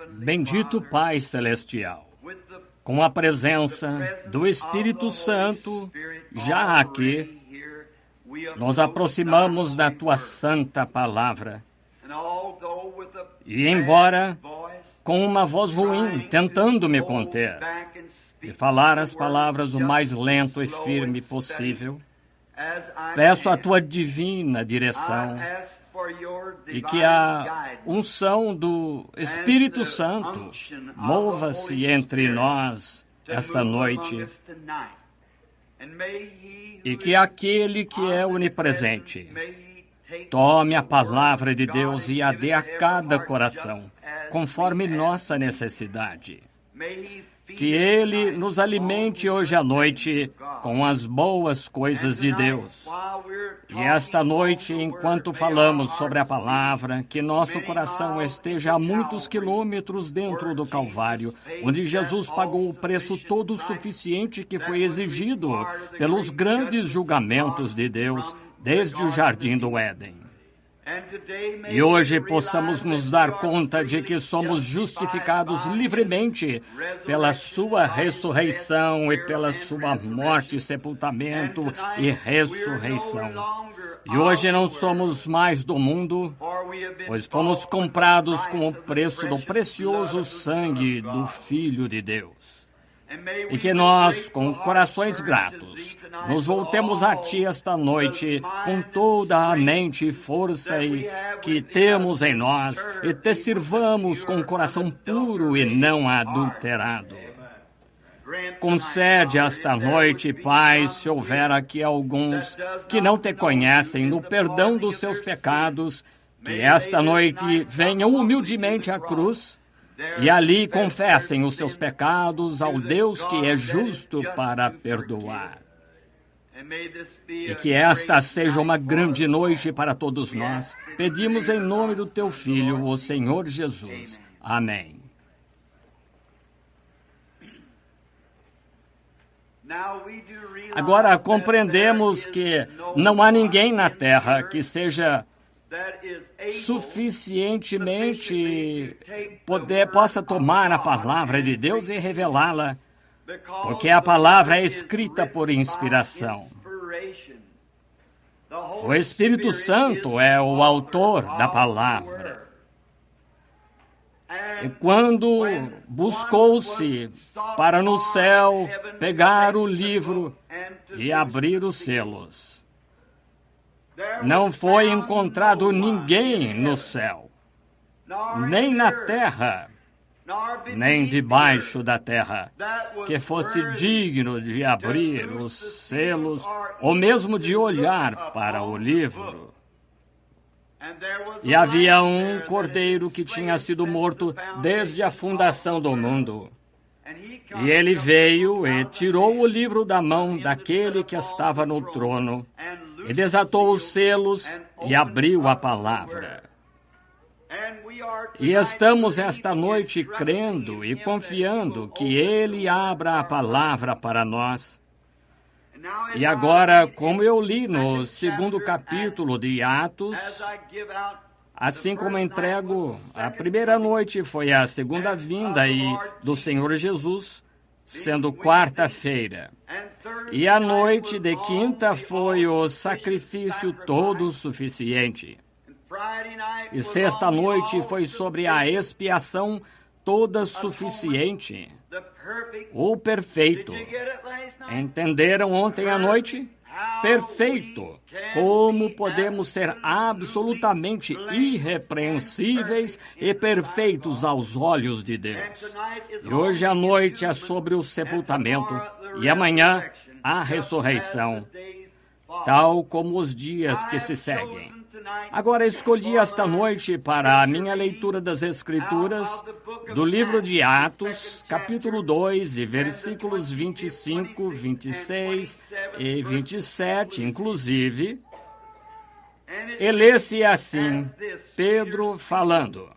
Bendito Pai Celestial, com a presença do Espírito Santo já aqui, nos aproximamos da Tua Santa Palavra. E embora com uma voz ruim, tentando me conter e falar as palavras o mais lento e firme possível, peço a Tua divina direção e que a unção do Espírito Santo mova-se entre nós essa noite e que aquele que é onipresente tome a palavra de Deus e a dê a cada coração, conforme nossa necessidade. Que Ele nos alimente hoje à noite com as boas coisas de Deus. E esta noite, enquanto falamos sobre a palavra, que nosso coração esteja a muitos quilômetros dentro do Calvário, onde Jesus pagou o preço todo suficiente que foi exigido pelos grandes julgamentos de Deus desde o Jardim do Éden. E hoje possamos nos dar conta de que somos justificados livremente pela sua ressurreição e pela sua morte, sepultamento e ressurreição. E hoje não somos mais do mundo, pois fomos comprados com o preço do precioso sangue do Filho de Deus. E que nós, com corações gratos, nos voltemos a Ti esta noite com toda a mente e força que temos em nós e Te sirvamos com um coração puro e não adulterado. Concede esta noite, Pai, se houver aqui alguns que não Te conhecem, no perdão dos seus pecados, que esta noite venham humildemente à cruz e ali confessem os seus pecados ao Deus que é justo para perdoar. E que esta seja uma grande noite para todos nós. Pedimos em nome do Teu Filho, o Senhor Jesus. Amém. Agora compreendemos que não há ninguém na terra que seja suficientemente possa tomar a palavra de Deus e revelá-la, porque a palavra é escrita por inspiração. O Espírito Santo é o autor da palavra. E quando buscou-se para no céu pegar o livro e abrir os selos, não foi encontrado ninguém no céu, nem na terra, nem debaixo da terra, que fosse digno de abrir os selos ou mesmo de olhar para o livro. E havia um cordeiro que tinha sido morto desde a fundação do mundo. E ele veio e tirou o livro da mão daquele que estava no trono, e desatou os selos e abriu a palavra. E estamos esta noite crendo e confiando que Ele abra a palavra para nós. E agora, como eu li no 2º capítulo de Atos, assim como entrego, a primeira noite foi a segunda vinda do Senhor Jesus, sendo quarta-feira. E a noite de quinta foi o sacrifício todo suficiente. E sexta-noite foi sobre a expiação toda suficiente. O perfeito. Entenderam ontem à noite? Perfeito. Como podemos ser absolutamente irrepreensíveis e perfeitos aos olhos de Deus? E hoje à noite é sobre o sepultamento e amanhã a ressurreição, tal como os dias que se seguem. Agora escolhi esta noite para a minha leitura das Escrituras do livro de Atos, capítulo 2, e versículos 25, 26 e 27, inclusive. E lê-se assim, Pedro falando,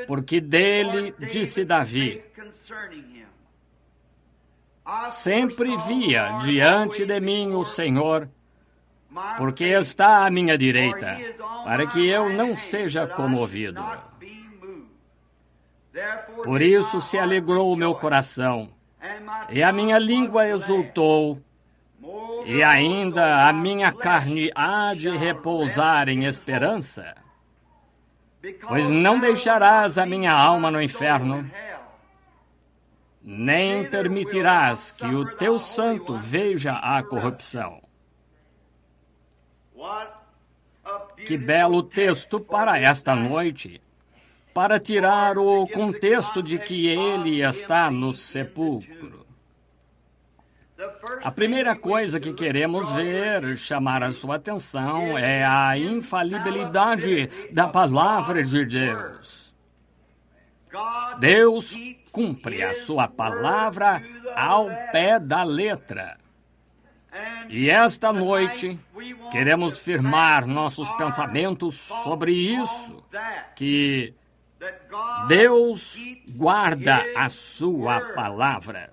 porque dele disse Davi, sempre via diante de mim o Senhor, porque está à minha direita, para que eu não seja comovido. Por isso se alegrou o meu coração, e a minha língua exultou, e ainda a minha carne há de repousar em esperança. Pois não deixarás a minha alma no inferno, nem permitirás que o teu santo veja a corrupção. Que belo texto para esta noite, para tirar o contexto de que ele está no sepulcro. A primeira coisa que queremos ver, chamar a sua atenção, é a infalibilidade da palavra de Deus. Deus cumpre a sua palavra ao pé da letra. E esta noite, queremos firmar nossos pensamentos sobre isso, que Deus guarda a sua palavra.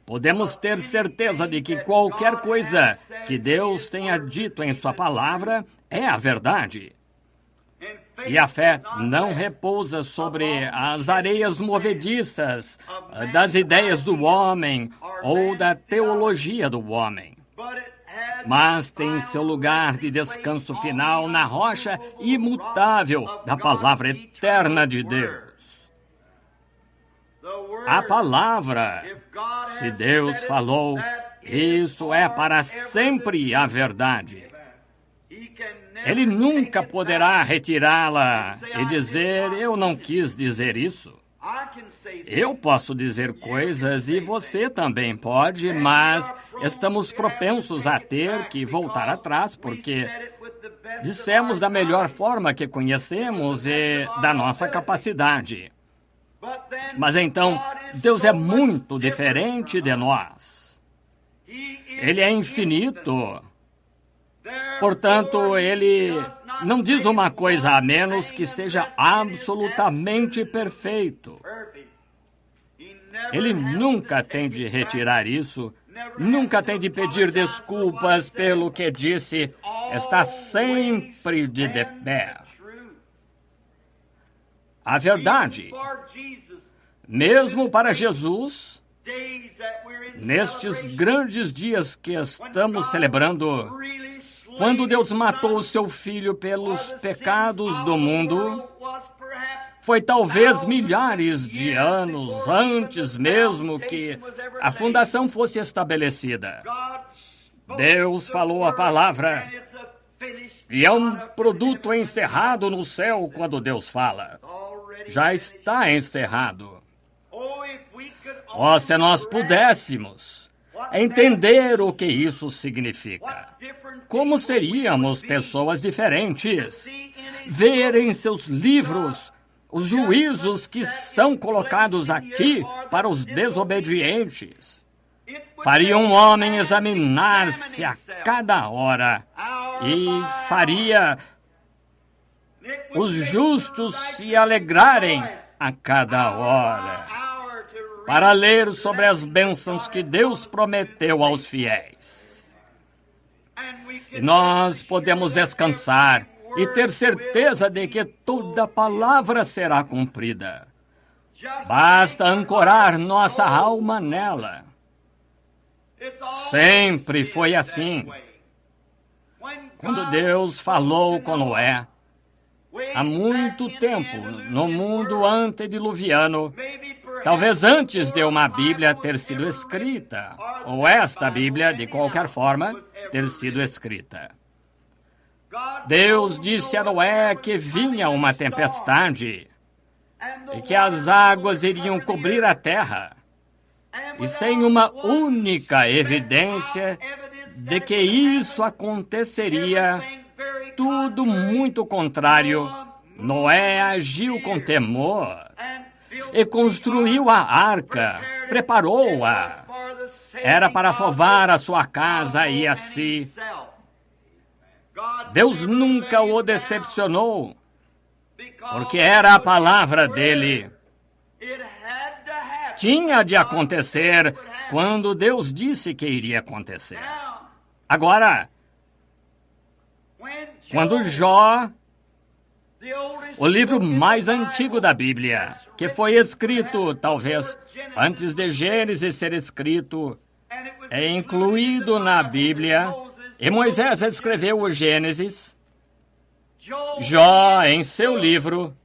Podemos ter certeza de que qualquer coisa que Deus tenha dito em sua palavra é a verdade. E a fé não repousa sobre as areias movediças das ideias do homem ou da teologia do homem, mas tem seu lugar de descanso final na rocha imutável da palavra eterna de Deus. A palavra, se Deus falou, isso é para sempre a verdade. Ele nunca poderá retirá-la e dizer, eu não quis dizer isso. Eu posso dizer coisas e você também pode, mas estamos propensos a ter que voltar atrás, porque dissemos da melhor forma que conhecemos e da nossa capacidade. Mas então, Deus é muito diferente de nós. Ele é infinito. Portanto, ele não diz uma coisa a menos que seja absolutamente perfeito. Ele nunca tem de retirar isso, nunca tem de pedir desculpas pelo que disse, está sempre de pé. A verdade, mesmo para Jesus, nestes grandes dias que estamos celebrando, quando Deus matou o seu Filho pelos pecados do mundo, foi talvez milhares de anos antes mesmo que a fundação fosse estabelecida. Deus falou a palavra, e é um produto encerrado no céu quando Deus fala. Já está encerrado. Oh, se nós pudéssemos entender o que isso significa. Como seríamos pessoas diferentes? Ver em seus livros os juízos que são colocados aqui para os desobedientes. Faria um homem examinar-se a cada hora e faria os justos se alegrarem a cada hora, para ler sobre as bênçãos que Deus prometeu aos fiéis. E nós podemos descansar e ter certeza de que toda palavra será cumprida. Basta ancorar nossa alma nela. Sempre foi assim. Quando Deus falou com Noé, há muito tempo, no mundo antediluviano, talvez antes de uma Bíblia ter sido escrita, ou esta Bíblia, de qualquer forma, ter sido escrita. Deus disse a Noé que vinha uma tempestade e que as águas iriam cobrir a terra. E sem uma única evidência de que isso aconteceria, tudo muito contrário, Noé agiu com temor e construiu a arca, preparou-a. Era para salvar a sua casa e a si. Deus nunca o decepcionou, porque era a palavra dele. Tinha de acontecer quando Deus disse que iria acontecer. Agora, quando Jó, o livro mais antigo da Bíblia, que foi escrito, talvez, antes de Gênesis ser escrito, é incluído na Bíblia, e Moisés escreveu o Gênesis. Jó, em seu livro,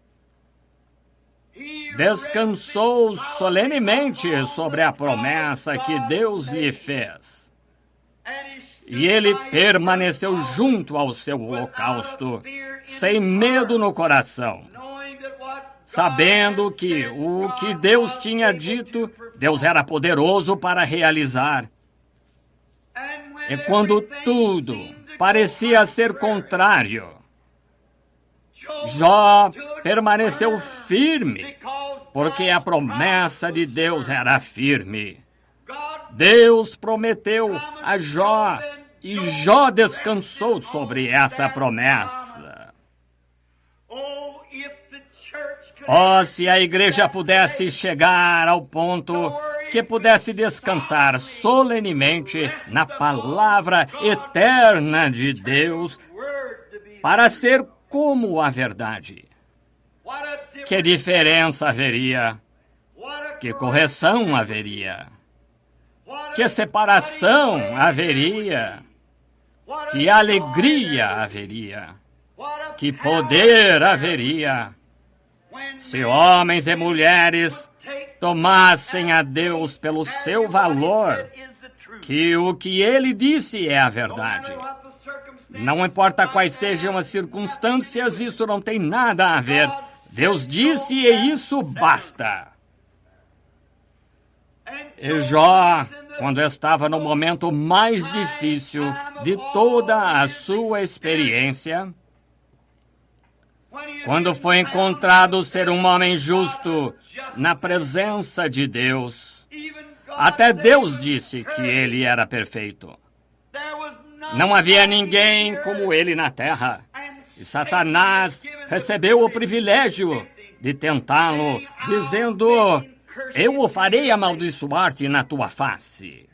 descansou solenemente sobre a promessa que Deus lhe fez. E ele permaneceu junto ao seu holocausto, sem medo no coração, sabendo que o que Deus tinha dito, Deus era poderoso para realizar. E quando tudo parecia ser contrário, Jó permaneceu firme, porque a promessa de Deus era firme. Deus prometeu a Jó, e Jó descansou sobre essa promessa. Oh, se a igreja pudesse chegar ao ponto que pudesse descansar solenemente na palavra eterna de Deus para ser como a verdade. Que diferença haveria? Que correção haveria? Que separação haveria? Que alegria haveria? Que poder haveria? Se homens e mulheres tomassem a Deus pelo seu valor, que o que ele disse é a verdade. Não importa quais sejam as circunstâncias, isso não tem nada a ver. Deus disse e isso basta. E Jó, quando estava no momento mais difícil de toda a sua experiência, quando foi encontrado ser um homem justo na presença de Deus, até Deus disse que ele era perfeito. Não havia ninguém como ele na terra. E Satanás recebeu o privilégio de tentá-lo, dizendo: eu o farei amaldiçoar-te na tua face.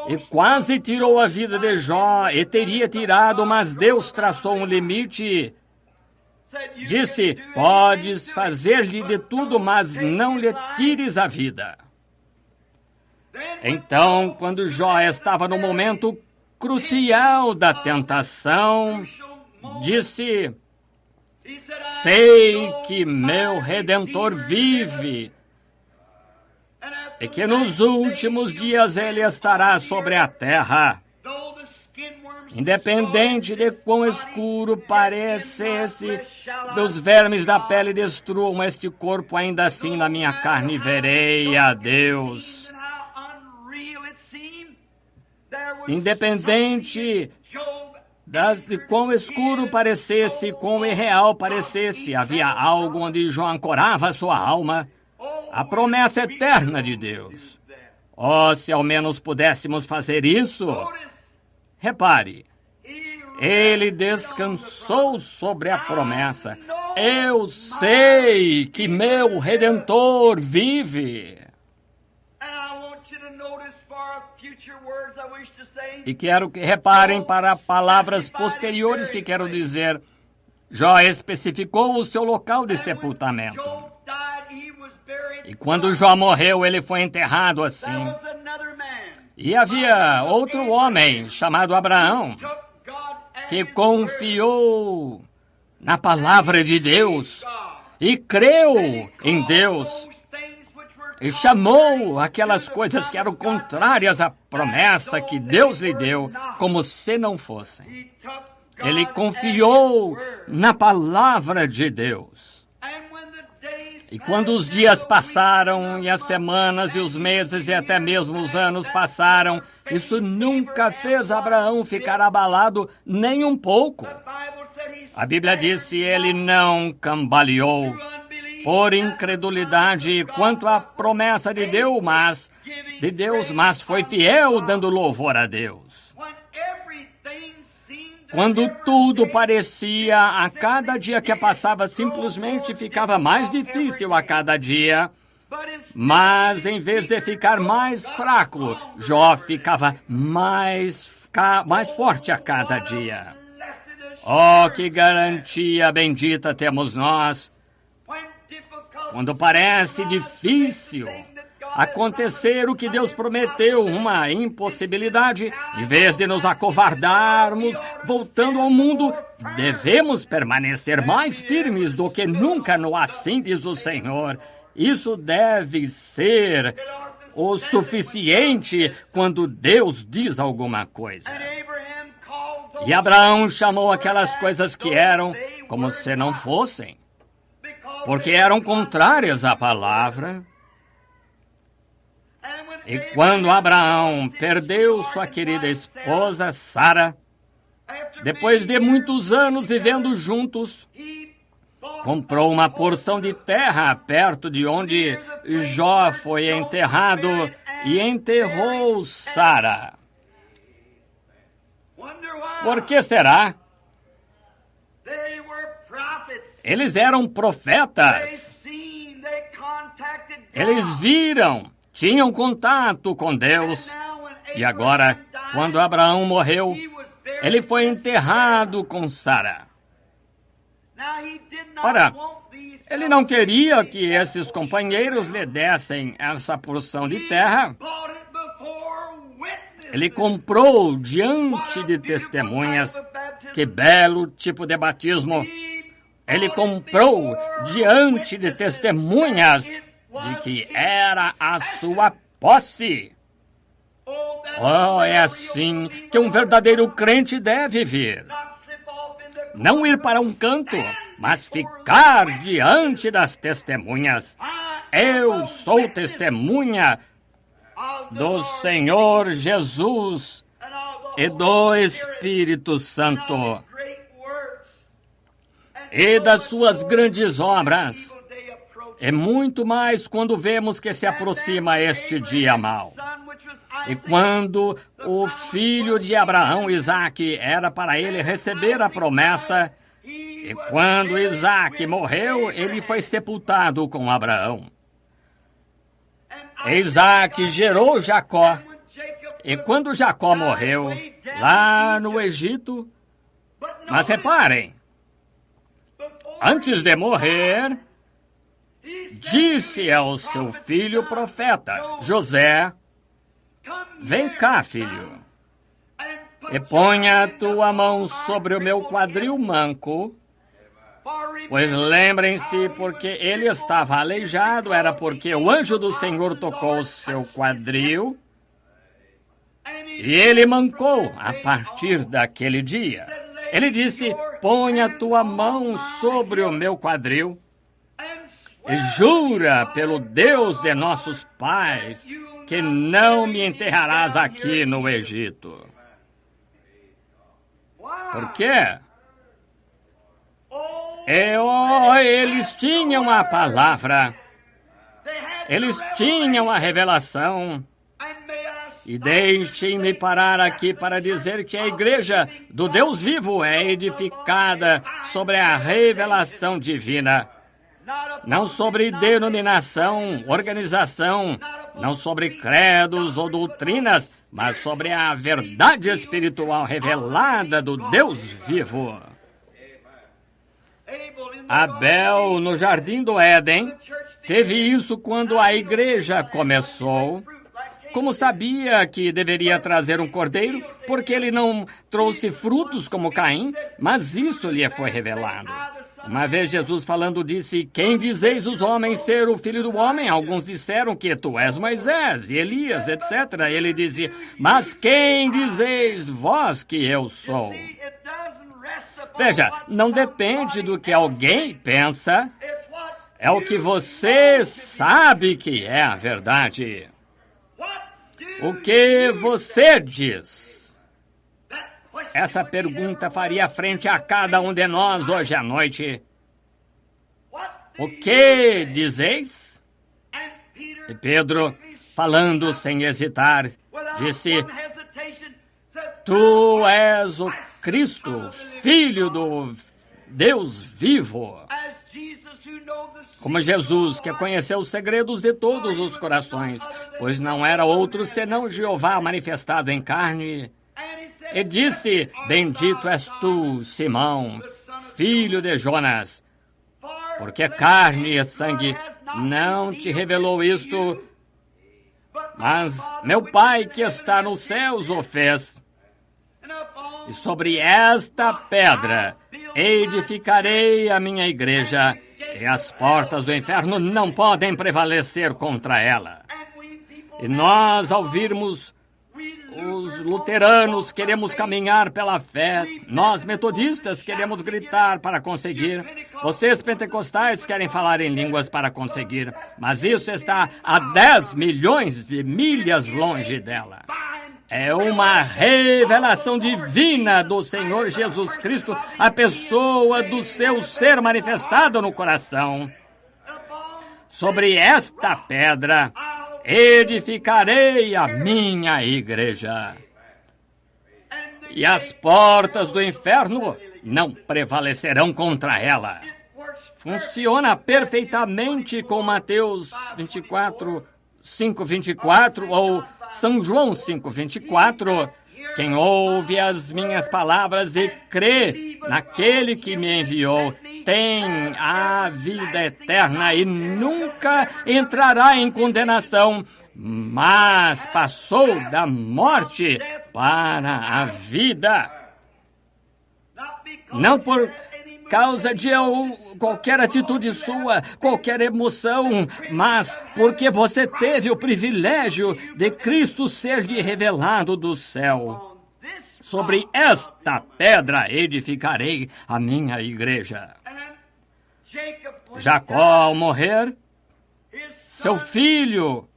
E quase tirou a vida de Jó, e teria tirado, mas Deus traçou um limite. Disse: podes fazer-lhe de tudo, mas não lhe tires a vida. Então, quando Jó estava no momento crucial da tentação, disse: sei que meu Redentor vive e que nos últimos dias ele estará sobre a terra. Independente de quão escuro parecesse, dos vermes da pele destruam este corpo, ainda assim na minha carne verei a Deus. Independente de quão escuro parecesse, quão irreal parecesse, havia algo onde Jó ancorava sua alma, a promessa eterna de Deus. Oh, se ao menos pudéssemos fazer isso! Repare, ele descansou sobre a promessa. Eu sei que meu Redentor vive. E quero que reparem para palavras posteriores que quero dizer. Jó especificou o seu local de sepultamento. E quando Jó morreu, ele foi enterrado assim. E havia outro homem chamado Abraão, que confiou na palavra de Deus e creu em Deus e chamou aquelas coisas que eram contrárias à promessa que Deus lhe deu como se não fossem. Ele confiou na palavra de Deus. E quando os dias passaram, e as semanas, e os meses, e até mesmo os anos passaram, isso nunca fez Abraão ficar abalado nem um pouco. A Bíblia disse: ele não cambaleou por incredulidade quanto à promessa de Deus, mas foi fiel dando louvor a Deus. Quando tudo parecia, a cada dia que passava, simplesmente ficava mais difícil a cada dia, mas em vez de ficar mais fraco, Jó ficava mais forte a cada dia. Oh, que garantia bendita temos nós! Quando parece difícil acontecer o que Deus prometeu, uma impossibilidade, em vez de nos acovardarmos, voltando ao mundo, devemos permanecer mais firmes do que nunca no assim diz o Senhor. Isso deve ser o suficiente quando Deus diz alguma coisa. E Abraão chamou aquelas coisas que eram como se não fossem, porque eram contrárias à palavra. E quando Abraão perdeu sua querida esposa, Sara, depois de muitos anos vivendo juntos, comprou uma porção de terra perto de onde Jó foi enterrado e enterrou Sara. Por que será? Eles eram profetas. Eles viram, tinham contato com Deus. E agora, quando Abraão morreu, ele foi enterrado com Sara. Ora, ele não queria que esses companheiros lhe dessem essa porção de terra. Ele comprou diante de testemunhas. Que belo tipo de batismo! Ele comprou diante de testemunhas de que era a sua posse. Oh, é assim que um verdadeiro crente deve vir. Não ir para um canto, mas ficar diante das testemunhas. Eu sou testemunha do Senhor Jesus e do Espírito Santo e das suas grandes obras. É muito mais quando vemos que se aproxima este dia mau. E quando o filho de Abraão, Isaque, era para ele receber a promessa, e quando Isaque morreu, ele foi sepultado com Abraão. Isaque gerou Jacó, e quando Jacó morreu, lá no Egito, mas reparem, antes de morrer, disse ao seu filho profeta, José, vem cá, filho, e ponha a tua mão sobre o meu quadril manco, pois lembrem-se, porque ele estava aleijado, era porque o anjo do Senhor tocou o seu quadril, e ele mancou a partir daquele dia. Ele disse, ponha a tua mão sobre o meu quadril, e jura pelo Deus de nossos pais que não me enterrarás aqui no Egito. Por quê? Eles tinham a palavra, eles tinham a revelação. E deixem-me parar aqui para dizer que a igreja do Deus vivo é edificada sobre a revelação divina. Não sobre denominação, organização, não sobre credos ou doutrinas, mas sobre a verdade espiritual revelada do Deus vivo. Abel, no jardim do Éden, teve isso quando a igreja começou. Como sabia que deveria trazer um cordeiro, porque ele não trouxe frutos como Caim, mas isso lhe foi revelado. Uma vez Jesus falando disse, quem dizeis os homens ser o filho do homem? Alguns disseram que tu és Moisés e Elias, etc. Ele dizia, mas quem dizeis vós que eu sou? Veja, não depende do que alguém pensa, é o que você sabe que é a verdade. O que você diz? Essa pergunta faria frente a cada um de nós hoje à noite. O que dizeis? E Pedro, falando sem hesitar, disse, tu és o Cristo, Filho do Deus vivo. Como Jesus, que conheceu os segredos de todos os corações, pois não era outro senão Jeová manifestado em carne. e disse: Bendito és tu, Simão, filho de Jonas, porque carne e sangue não te revelou isto, mas meu Pai que está nos céus o fez. E sobre esta pedra edificarei a minha igreja, e as portas do inferno não podem prevalecer contra ela. E nós, ao virmos os luteranos, queremos caminhar pela fé. Nós, metodistas, queremos gritar para conseguir. Vocês, pentecostais, querem falar em línguas para conseguir. Mas isso está a 10 milhões de milhas longe dela. É uma revelação divina do Senhor Jesus Cristo, a pessoa do seu ser manifestada no coração. Sobre esta pedra edificarei a minha igreja, e as portas do inferno não prevalecerão contra ela. Funciona perfeitamente com Mateus 24, 5:24 ou São João 5:24. Quem ouve as minhas palavras e crê naquele que me enviou tem a vida eterna e nunca entrará em condenação, mas passou da morte para a vida. Não por causa de qualquer atitude sua, qualquer emoção, mas porque você teve o privilégio de Cristo ser-lhe revelado do céu. Sobre esta pedra edificarei a minha igreja. Jacó, ao morrer, seu filho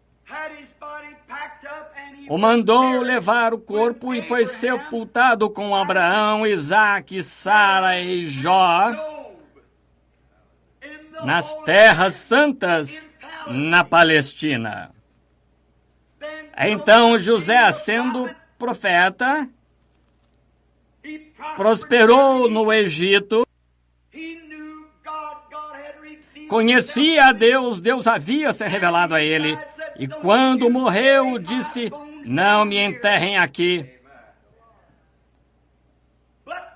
o mandou levar o corpo e foi sepultado com Abraão, Isaque, Sara e Jó nas terras santas na Palestina. Então José, sendo profeta, prosperou no Egito, conhecia a Deus, Deus havia se revelado a ele, e quando morreu disse: não me enterrem aqui,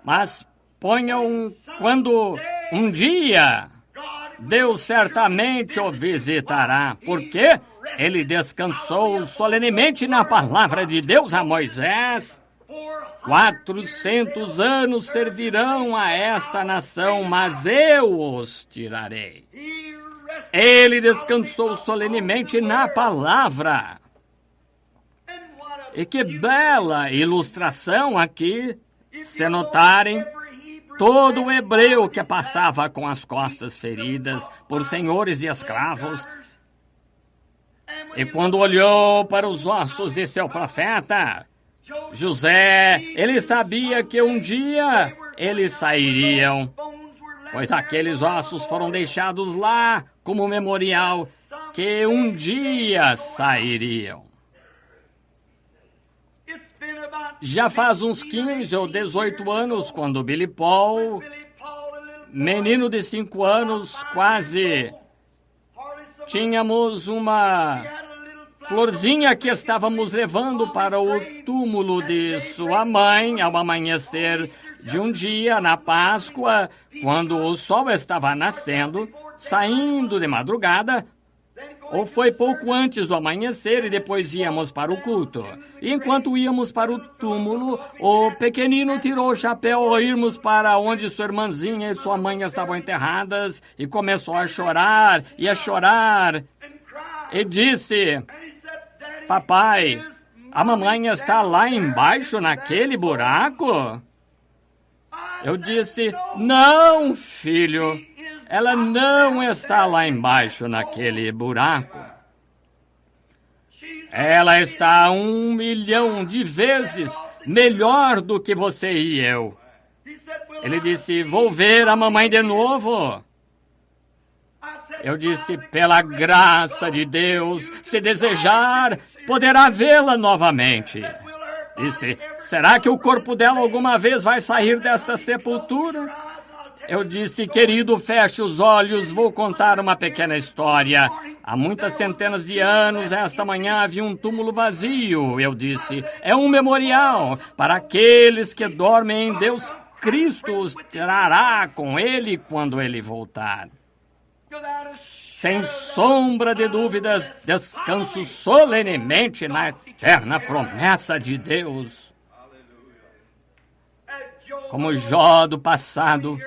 mas ponham quando um dia Deus certamente o visitará, porque ele descansou solenemente na palavra de Deus a Moisés. 400 anos servirão a esta nação, mas eu os tirarei. Ele descansou solenemente na palavra. E que bela ilustração aqui, se notarem, todo o hebreu que passava com as costas feridas por senhores de escravos, e quando olhou para os ossos de seu profeta, José, ele sabia que um dia eles sairiam, pois aqueles ossos foram deixados lá como memorial, que um dia sairiam. Já faz uns 15 ou 18 anos, quando Billy Paul, menino de 5 anos, quase, tínhamos uma florzinha que estávamos levando para o túmulo de sua mãe ao amanhecer de um dia na Páscoa, quando o sol estava nascendo, saindo de madrugada, ou foi pouco antes do amanhecer e depois íamos para o culto. E enquanto íamos para o túmulo, o pequenino tirou o chapéu ao irmos para onde sua irmãzinha e sua mãe estavam enterradas e começou a chorar e a chorar. E disse: papai, a mamãe está lá embaixo naquele buraco? Eu disse: não, filho. Ela não está lá embaixo naquele buraco. Ela está 1 milhão de vezes melhor do que você e eu. Ele disse: vou ver a mamãe de novo. Eu disse: pela graça de Deus, se desejar, poderá vê-la novamente. Disse: será que o corpo dela alguma vez vai sair desta sepultura? Eu disse: querido, feche os olhos, vou contar uma pequena história. Há muitas centenas de anos, esta manhã, havia um túmulo vazio. Eu disse, é um memorial para aqueles que dormem em Deus. Cristo os trará com Ele quando Ele voltar. Sem sombra de dúvidas, descanso solenemente na eterna promessa de Deus. Como Jó do passado,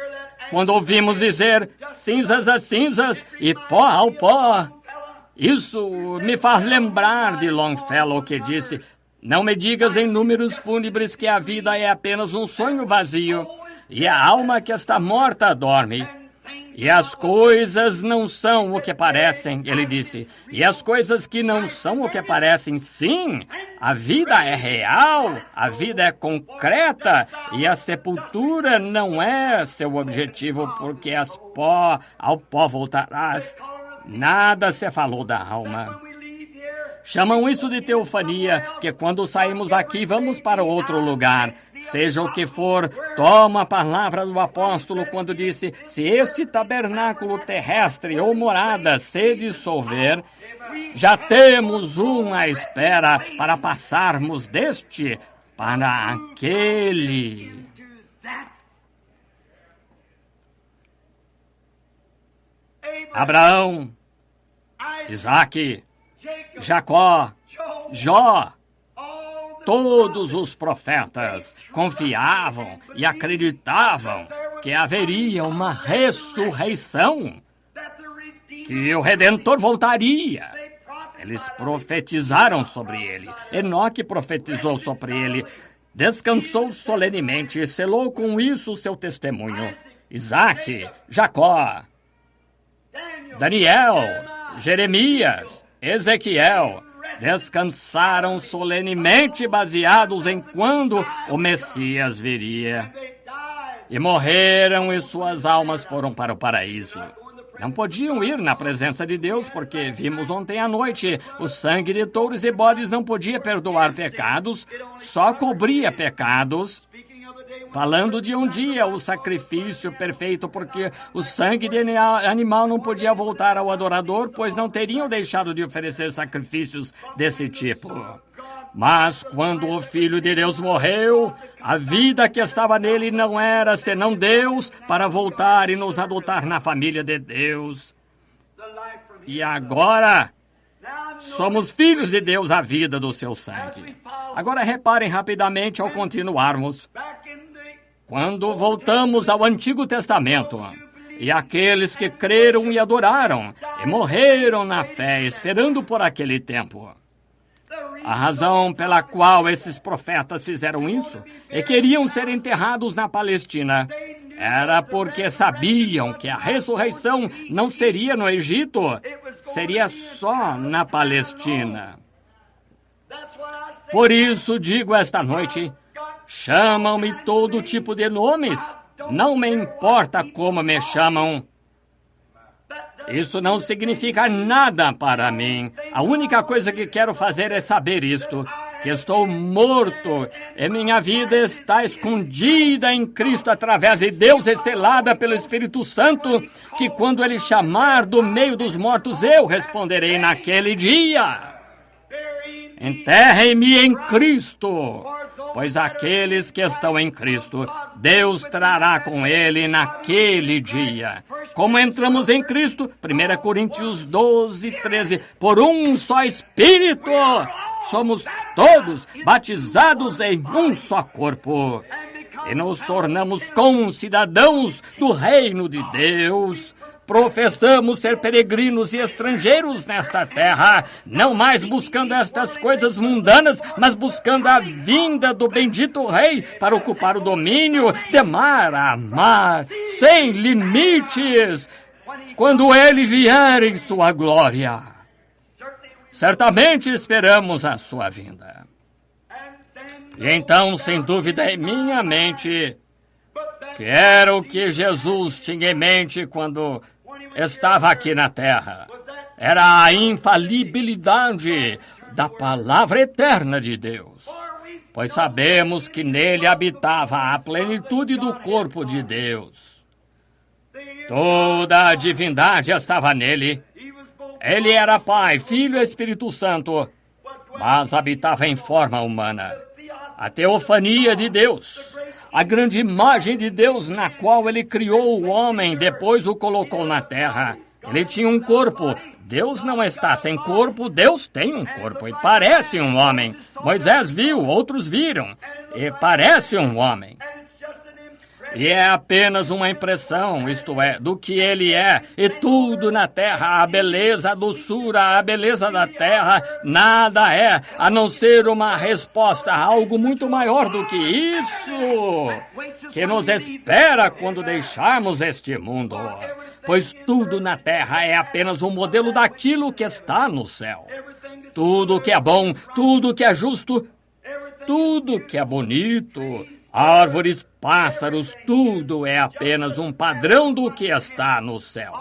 quando ouvimos dizer cinzas a cinzas e pó ao pó, isso me faz lembrar de Longfellow, que disse, não me digas em números fúnebres que a vida é apenas um sonho vazio e a alma que está morta dorme. E as coisas não são o que parecem, ele disse. E as coisas que não são o que parecem, sim, a vida é real, a vida é concreta, e a sepultura não é seu objetivo, porque ao pó voltarás. Nada se falou da alma. Chamam isso de teofania, que quando saímos daqui vamos para outro lugar. Seja o que for, toma a palavra do apóstolo quando disse, se este tabernáculo terrestre ou morada se dissolver, já temos uma espera para passarmos deste para aquele. Abraão, Isaque, Jacó, Jó, todos os profetas confiavam e acreditavam que haveria uma ressurreição, que o Redentor voltaria. Eles profetizaram sobre ele. Enoque profetizou sobre ele. Descansou solenemente e selou com isso o seu testemunho. Isaque, Jacó, Daniel, Jeremias, Ezequiel descansaram solenemente baseados em quando o Messias viria. E morreram e suas almas foram para o paraíso. Não podiam ir na presença de Deus porque vimos ontem à noite, o sangue de touros e bodes não podia perdoar pecados, só cobria pecados. Falando de um dia, o sacrifício perfeito, porque o sangue de animal não podia voltar ao adorador, pois não teriam deixado de oferecer sacrifícios desse tipo. Mas quando o Filho de Deus morreu, a vida que estava nele não era senão Deus para voltar e nos adotar na família de Deus. E agora somos filhos de Deus à vida do seu sangue. Agora reparem rapidamente ao continuarmos. Quando voltamos ao Antigo Testamento, e aqueles que creram e adoraram, e morreram na fé, esperando por aquele tempo. A razão pela qual esses profetas fizeram isso, e queriam ser enterrados na Palestina, era porque sabiam que a ressurreição não seria no Egito, seria só na Palestina. Por isso digo esta noite, chamam-me todo tipo de nomes. Não me importa como me chamam. Isso não significa nada para mim. A única coisa que quero fazer é saber isto, que estou morto e minha vida está escondida em Cristo através de Deus e selada pelo Espírito Santo, que quando Ele chamar do meio dos mortos, eu responderei naquele dia. Enterrem-me em Cristo, pois aqueles que estão em Cristo, Deus trará com Ele naquele dia. Como entramos em Cristo, 1 Coríntios 12, 13, por um só Espírito, somos todos batizados em um só corpo, e nos tornamos concidadãos do reino de Deus. Professamos ser peregrinos e estrangeiros nesta terra, não mais buscando estas coisas mundanas, mas buscando a vinda do bendito Rei para ocupar o domínio de mar a mar, sem limites, quando Ele vier em sua glória. Certamente esperamos a sua vinda. E então, sem dúvida em minha mente, quero que Jesus tinha em mente quando estava aqui na terra. Era a infalibilidade da palavra eterna de Deus, pois sabemos que nele habitava a plenitude do corpo de Deus. Toda a divindade estava nele. Ele era Pai, Filho e Espírito Santo, mas habitava em forma humana. A teofania de Deus, a grande imagem de Deus na qual ele criou o homem, depois o colocou na terra. Ele tinha um corpo. Deus não está sem corpo, Deus tem um corpo e parece um homem. Moisés viu, outros viram, e parece um homem. E é apenas uma impressão, isto é, do que ele é. E tudo na terra, a beleza, a doçura, a beleza da terra, nada é, a não ser uma resposta a algo muito maior do que isso, que nos espera quando deixarmos este mundo. Pois tudo na terra é apenas um modelo daquilo que está no céu. Tudo que é bom, tudo que é justo, tudo que é bonito, árvores, pássaros, tudo é apenas um padrão do que está no céu.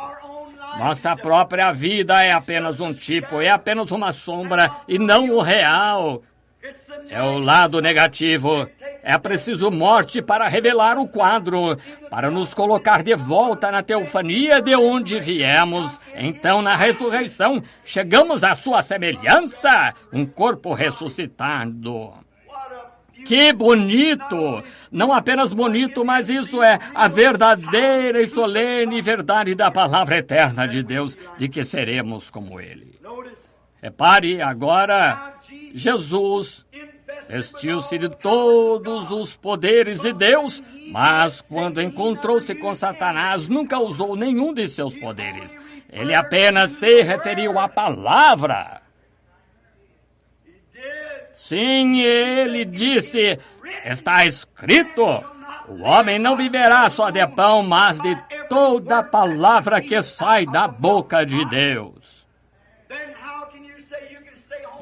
Nossa própria vida é apenas um tipo, é apenas uma sombra e não o real. É o lado negativo. É preciso morte para revelar o quadro, para nos colocar de volta na teofania de onde viemos. Então, na ressurreição, chegamos à sua semelhança, um corpo ressuscitado. Que bonito! Não apenas bonito, mas isso é a verdadeira e solene verdade da palavra eterna de Deus, de que seremos como Ele. Repare, agora, Jesus vestiu-se de todos os poderes de Deus, mas quando encontrou-se com Satanás, nunca usou nenhum de seus poderes. Ele apenas se referiu à palavra. Sim, ele disse, está escrito, o homem não viverá só de pão, mas de toda palavra que sai da boca de Deus.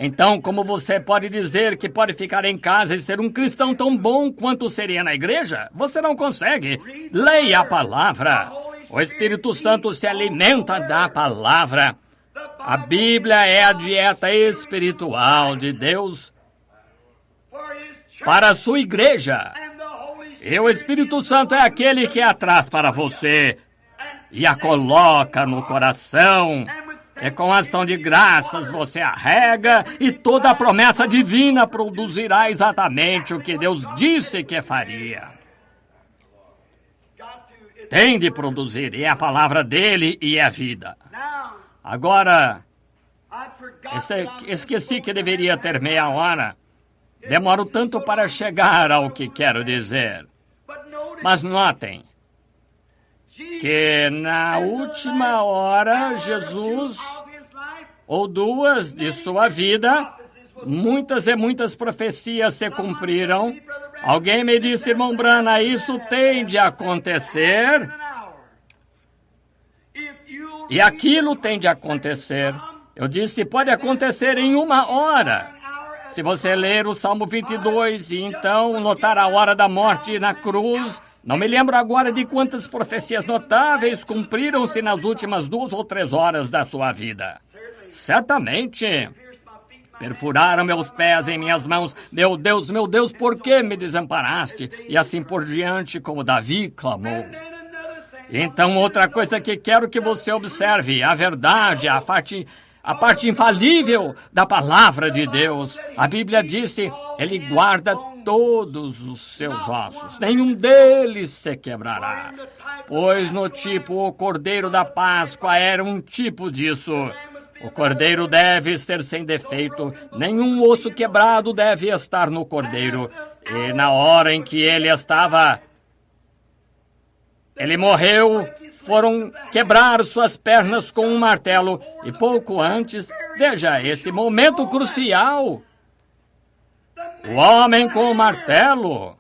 Então, como você pode dizer que pode ficar em casa e ser um cristão tão bom quanto seria na igreja? Você não consegue. Leia a palavra. O Espírito Santo se alimenta da palavra. A Bíblia é a dieta espiritual de Deus para a sua igreja. E o Espírito Santo é aquele que a traz para você e a coloca no coração. E com ação de graças você a rega e toda a promessa divina produzirá exatamente o que Deus disse que faria. Tem de produzir, e é a palavra dele e é a vida. Agora, esqueci que deveria ter meia hora. Demoro tanto para chegar ao que quero dizer. Mas notem que na última hora, Jesus, ou duas de sua vida, muitas e muitas profecias se cumpriram. Alguém me disse, irmão Branham, isso tem de acontecer. E aquilo tem de acontecer. Eu disse, pode acontecer em uma hora. Se você ler o Salmo 22 e então notar a hora da morte na cruz, não me lembro agora de quantas profecias notáveis cumpriram-se nas últimas 2 ou 3 horas da sua vida. Certamente. Perfuraram meus pés em minhas mãos. Meu Deus, por que me desamparaste? E assim por diante, como Davi clamou. Então, outra coisa que quero que você observe, a verdade, a parte infalível da palavra de Deus. A Bíblia disse, ele guarda todos os seus ossos, nenhum deles se quebrará. Pois no tipo, o Cordeiro da Páscoa era um tipo disso. O Cordeiro deve ser sem defeito, nenhum osso quebrado deve estar no Cordeiro. E na hora em que ele morreu, foram quebrar suas pernas com um martelo. E pouco antes, veja esse momento crucial. O homem com o martelo,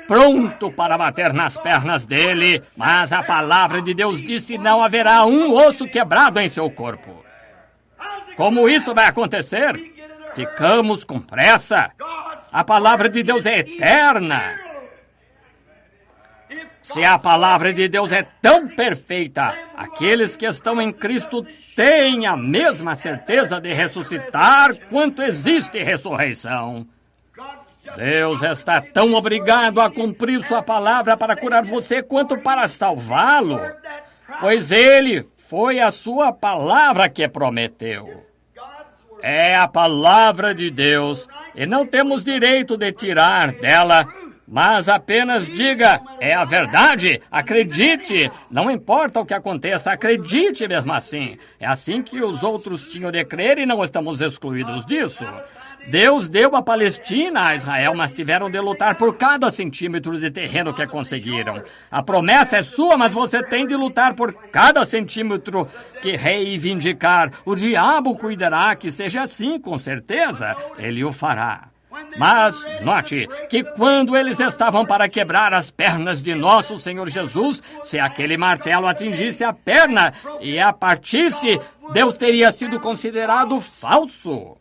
pronto para bater nas pernas dele, mas a palavra de Deus disse, não haverá um osso quebrado em seu corpo. Como isso vai acontecer? Ficamos com pressa. A palavra de Deus é eterna. Se a palavra de Deus é tão perfeita, aqueles que estão em Cristo têm a mesma certeza de ressuscitar quanto existe ressurreição. Deus está tão obrigado a cumprir sua palavra para curar você quanto para salvá-lo, pois ele Foi a sua palavra que prometeu. É a palavra de Deus e não temos direito de tirar dela, mas apenas diga, é a verdade, acredite, não importa o que aconteça, acredite mesmo assim. É assim que os outros tinham de crer e não estamos excluídos disso. Deus deu a Palestina a Israel, mas tiveram de lutar por cada centímetro de terreno que conseguiram. A promessa é sua, mas você tem de lutar por cada centímetro que reivindicar. O diabo cuidará que seja assim, com certeza. Ele o fará. Mas note que quando eles estavam para quebrar as pernas de nosso Senhor Jesus, se aquele martelo atingisse a perna e a partisse, Deus teria sido considerado falso.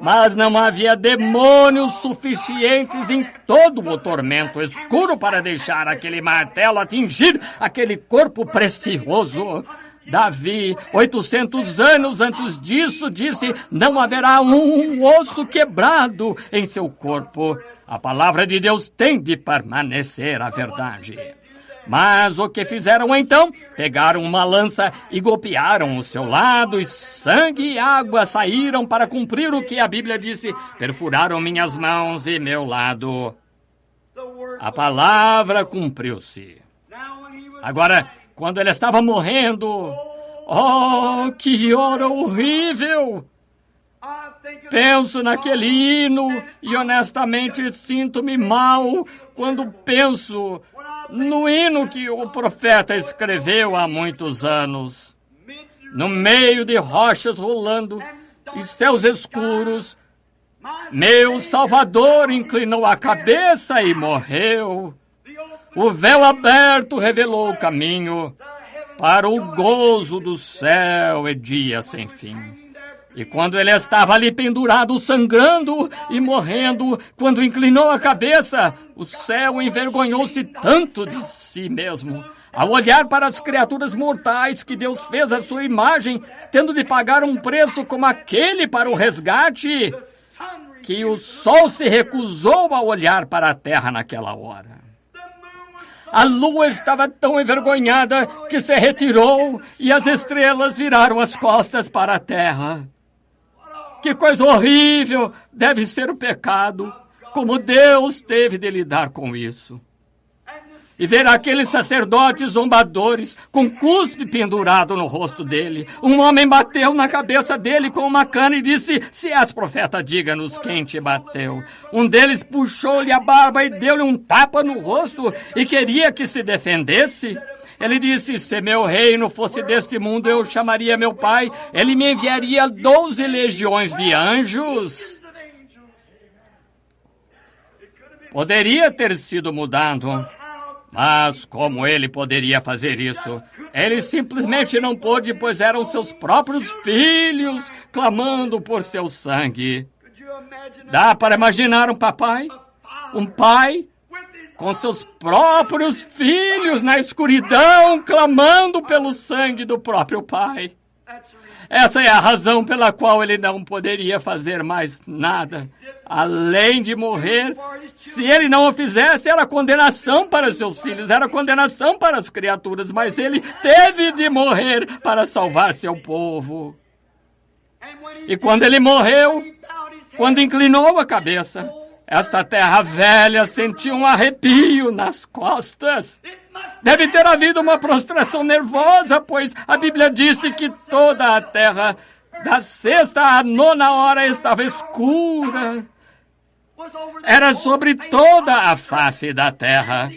Mas não havia demônios suficientes em todo o tormento escuro para deixar aquele martelo atingir aquele corpo precioso. Davi, 800 anos antes disso, disse, não haverá um osso quebrado em seu corpo. A palavra de Deus tem de permanecer a verdade. Mas o que fizeram então? Pegaram uma lança e golpearam o seu lado, e sangue e água saíram para cumprir o que a Bíblia disse. Perfuraram minhas mãos e meu lado. A palavra cumpriu-se. Agora, quando ele estava morrendo, oh, que hora horrível! Penso naquele hino e honestamente sinto-me mal quando penso no hino que o profeta escreveu há muitos anos. No meio de rochas rolando e céus escuros, meu Salvador inclinou a cabeça e morreu. O véu aberto revelou o caminho para o gozo do céu e dia sem fim. E quando ele estava ali pendurado, sangrando e morrendo, quando inclinou a cabeça, o céu envergonhou-se tanto de si mesmo, ao olhar para as criaturas mortais que Deus fez à sua imagem, tendo de pagar um preço como aquele para o resgate, que o sol se recusou a olhar para a terra naquela hora. A lua estava tão envergonhada que se retirou e as estrelas viraram as costas para a terra. Que coisa horrível deve ser o pecado, como Deus teve de lidar com isso. E ver aqueles sacerdotes zombadores com cuspe pendurado no rosto dele. Um homem bateu na cabeça dele com uma cana e disse, se és profeta, diga-nos quem te bateu. Um deles puxou-lhe a barba e deu-lhe um tapa no rosto e queria que se defendesse. Ele disse, se meu reino fosse deste mundo, eu chamaria meu pai, ele me enviaria 12 legiões de anjos. Poderia ter sido mudado, mas como ele poderia fazer isso? Ele simplesmente não pôde, pois eram seus próprios filhos clamando por seu sangue. Dá para imaginar um papai? Um pai com seus próprios filhos na escuridão, clamando pelo sangue do próprio pai. Essa é a razão pela qual ele não poderia fazer mais nada, além de morrer. Se ele não o fizesse, era condenação para seus filhos, era condenação para as criaturas, mas ele teve de morrer para salvar seu povo. E quando ele morreu, quando inclinou a cabeça, esta terra velha sentiu um arrepio nas costas. Deve ter havido uma prostração nervosa, pois a Bíblia disse que toda a terra, da 6ª à 9ª hora, estava escura. Era sobre toda a face da terra.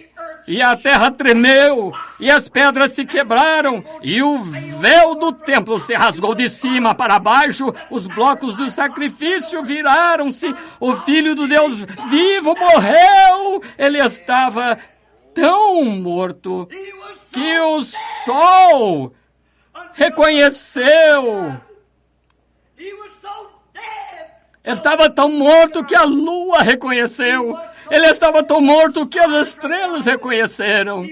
E a terra tremeu, e as pedras se quebraram, e o véu do templo se rasgou de cima para baixo, os blocos do sacrifício viraram-se, o Filho do Deus vivo morreu. Ele estava tão morto que o sol reconheceu. Estava tão morto que a lua reconheceu. Ele estava tão morto que as estrelas reconheceram.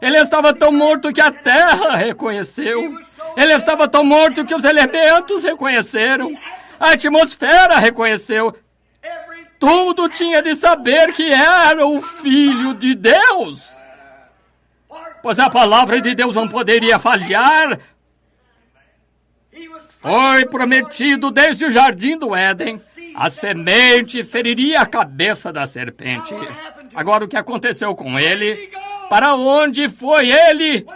Ele estava tão morto que a terra reconheceu. Ele estava tão morto que os elementos reconheceram. A atmosfera reconheceu. Tudo tinha de saber que era o Filho de Deus. pois a palavra de Deus não poderia falhar. Foi prometido desde o jardim do Éden. A semente feriria a cabeça da serpente. Agora, o que aconteceu com ele? Para onde foi ele?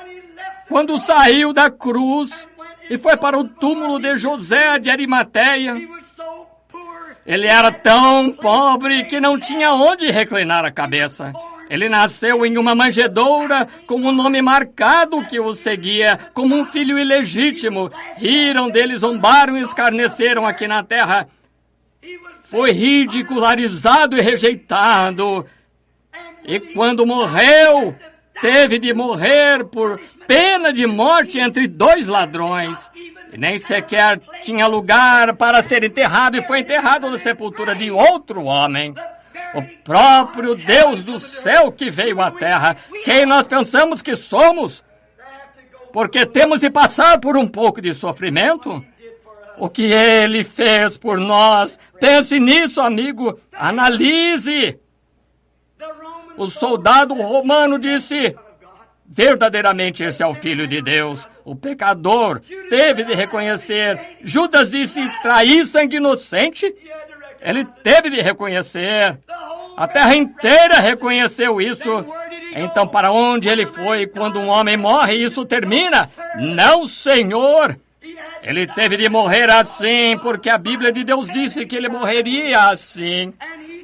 Quando saiu da cruz e foi para o túmulo de José de Arimateia. Ele era tão pobre que não tinha onde reclinar a cabeça. Ele nasceu em uma manjedoura com um nome marcado que o seguia, como um filho ilegítimo. Riram dele, zombaram e escarneceram aqui na terra. Foi ridicularizado e rejeitado. E quando morreu, teve de morrer por pena de morte entre dois ladrões. E nem sequer tinha lugar para ser enterrado e foi enterrado na sepultura de outro homem. O próprio Deus do céu que veio à terra. Quem nós pensamos que somos? Porque temos de passar por um pouco de sofrimento? O que ele fez por nós. Pense nisso, amigo. Analise. O soldado romano disse: verdadeiramente esse é o Filho de Deus. O pecador teve de reconhecer. Judas disse: trair sangue inocente? Ele teve de reconhecer. A terra inteira reconheceu isso. Então, para onde ele foi quando um homem morre, isso termina? Não, Senhor. Ele teve de morrer assim, porque a Bíblia de Deus disse que ele morreria assim.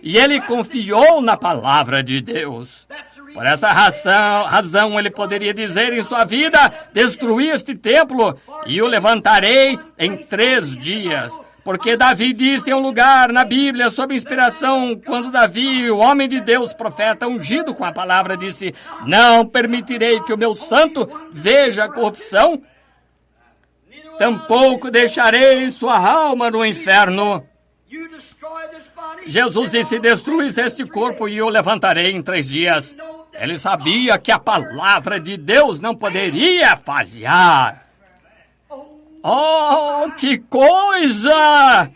E ele confiou na palavra de Deus. Por essa razão ele poderia dizer em sua vida: destruí este templo e o levantarei em 3 dias. Porque Davi disse em um lugar na Bíblia, sob inspiração, quando Davi, o homem de Deus, profeta ungido com a palavra, disse: não permitirei que o meu santo veja a corrupção, tampouco deixarei sua alma no inferno. Jesus disse: destruís este corpo e o levantarei em 3 dias. Ele sabia que a palavra de Deus não poderia falhar. Oh, que coisa!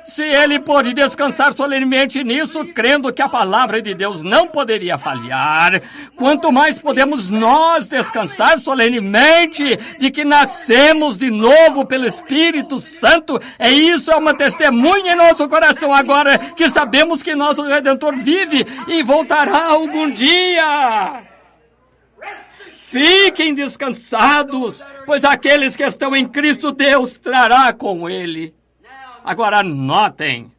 Se ele pôde descansar solenemente nisso, crendo que a palavra de Deus não poderia falhar, quanto mais podemos nós descansar solenemente de que nascemos de novo pelo Espírito Santo. Isso é uma testemunha em nosso coração agora que sabemos que nosso Redentor vive e voltará algum dia. Fiquem descansados, pois aqueles que estão em Cristo Deus trará com ele. Agora notem.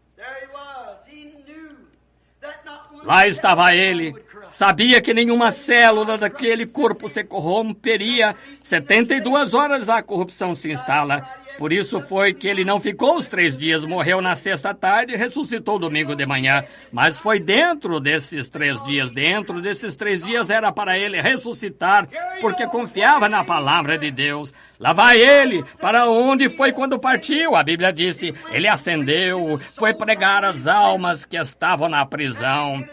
Lá estava ele. Sabia que nenhuma célula daquele corpo se corromperia. 72 horas a corrupção se instala. Por isso foi que ele não ficou os 3 dias, morreu na sexta tarde e ressuscitou domingo de manhã. Mas foi dentro desses 3 dias era para ele ressuscitar, porque confiava na palavra de Deus. Lá vai ele, para onde foi quando partiu? A Bíblia disse, ele ascendeu, foi pregar às almas que estavam na prisão,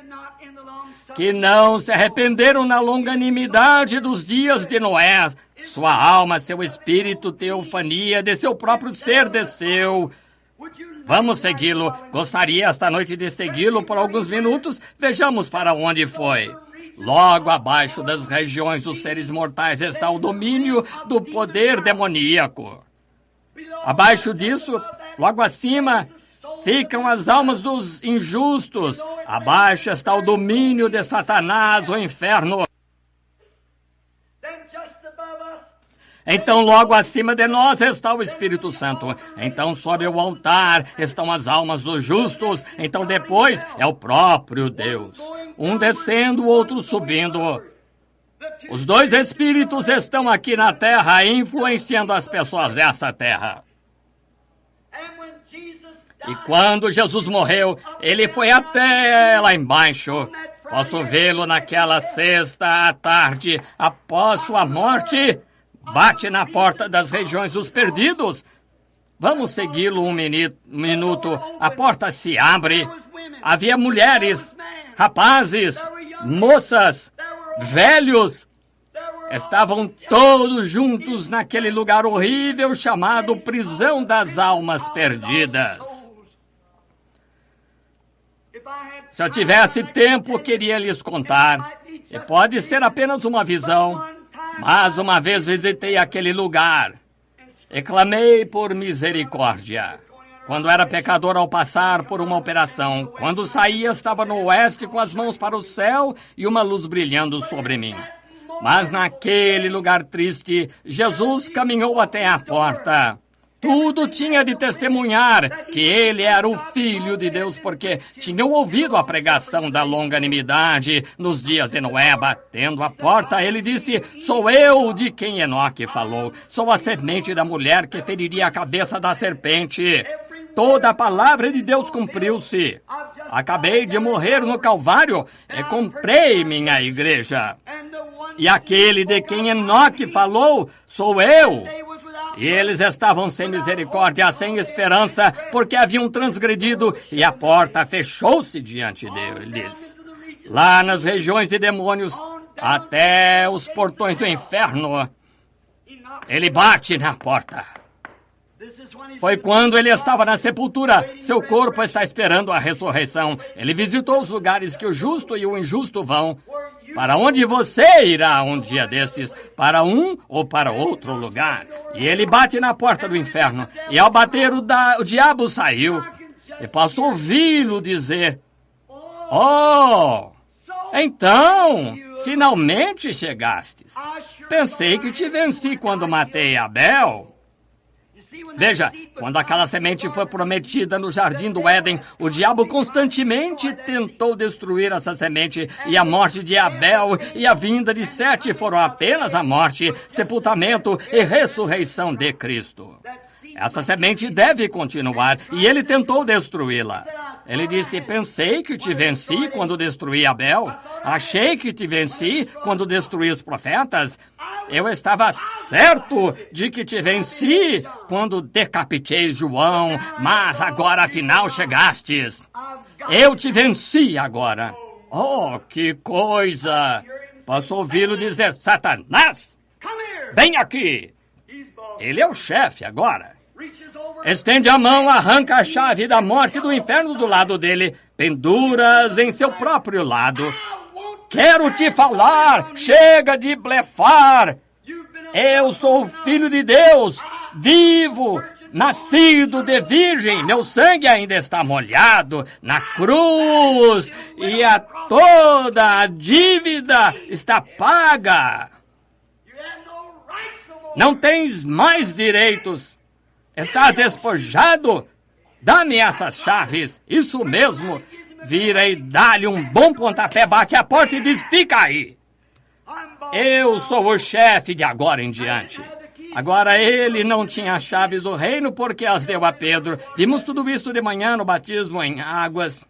que não se arrependeram na longanimidade dos dias de Noé. Sua alma, seu espírito, teofania, de seu próprio ser desceu. Vamos segui-lo. Gostaria esta noite de segui-lo por alguns minutos? Vejamos para onde foi. Logo abaixo das regiões dos seres mortais está o domínio do poder demoníaco. Abaixo disso, logo acima, ficam as almas dos injustos. Abaixo está o domínio de Satanás, o inferno. Então, logo acima de nós está o Espírito Santo. Então, sob o altar estão as almas dos justos. Então, depois é o próprio Deus. Um descendo, o outro subindo. Os 2 Espíritos estão aqui na terra, influenciando as pessoas dessa terra. E quando Jesus morreu, ele foi até lá embaixo. Posso vê-lo naquela sexta à tarde, após sua morte. Bate na porta das regiões dos perdidos. Vamos segui-lo um minuto. A porta se abre. Havia mulheres, rapazes, moças, velhos. Estavam todos juntos naquele lugar horrível chamado prisão das almas perdidas. Se eu tivesse tempo, queria lhes contar. E pode ser apenas uma visão. Mas uma vez visitei aquele lugar e clamei por misericórdia. Quando era pecador ao passar por uma operação, quando saía estava no oeste com as mãos para o céu e uma luz brilhando sobre mim. Mas naquele lugar triste, Jesus caminhou até a porta. Tudo tinha de testemunhar que ele era o Filho de Deus, porque tinham ouvido a pregação da longanimidade nos dias de Noé. Batendo a porta, ele disse: sou eu de quem Enoque falou. Sou a semente da mulher que feriria a cabeça da serpente. Toda a palavra de Deus cumpriu-se. Acabei de morrer no Calvário e comprei minha igreja. E aquele de quem Enoque falou sou eu. E eles estavam sem misericórdia, sem esperança, porque haviam transgredido, e a porta fechou-se diante deles. Lá nas regiões de demônios, até os portões do inferno, ele bate na porta. Foi quando ele estava na sepultura. Seu corpo está esperando a ressurreição. Ele visitou os lugares que o justo e o injusto vão. Para onde você irá um dia desses? Para um ou para outro lugar? E ele bate na porta do inferno. E ao bater, o diabo saiu. E posso ouvi-lo dizer: oh, então, finalmente chegastes. Pensei que te venci quando matei Abel. Veja, quando aquela semente foi prometida no jardim do Éden, o diabo constantemente tentou destruir essa semente, e a morte de Abel e a vinda de Sete foram apenas a morte, sepultamento e ressurreição de Cristo. Essa semente deve continuar, e ele tentou destruí-la. Ele disse: pensei que te venci quando destruí Abel. Achei que te venci quando destruí os profetas. Eu estava certo de que te venci quando decapitei João, mas agora afinal chegastes. Eu te venci agora. Oh, que coisa! Posso ouvi-lo dizer: Satanás, vem aqui. Ele é o chefe agora. Estende a mão, arranca a chave da morte e do inferno do lado dele, penduras em seu próprio lado. Quero te falar, chega de blefar. Eu sou o Filho de Deus, vivo, nascido de virgem. Meu sangue ainda está molhado na cruz e toda a dívida está paga. Não tens mais direitos. Estás despojado? Dá-me essas chaves. Isso mesmo. Vira e dá-lhe um bom pontapé, bate a porta e diz: fica aí. Eu sou o chefe de agora em diante. Agora ele não tinha as chaves do reino porque as deu a Pedro. Vimos tudo isso de manhã no batismo em águas.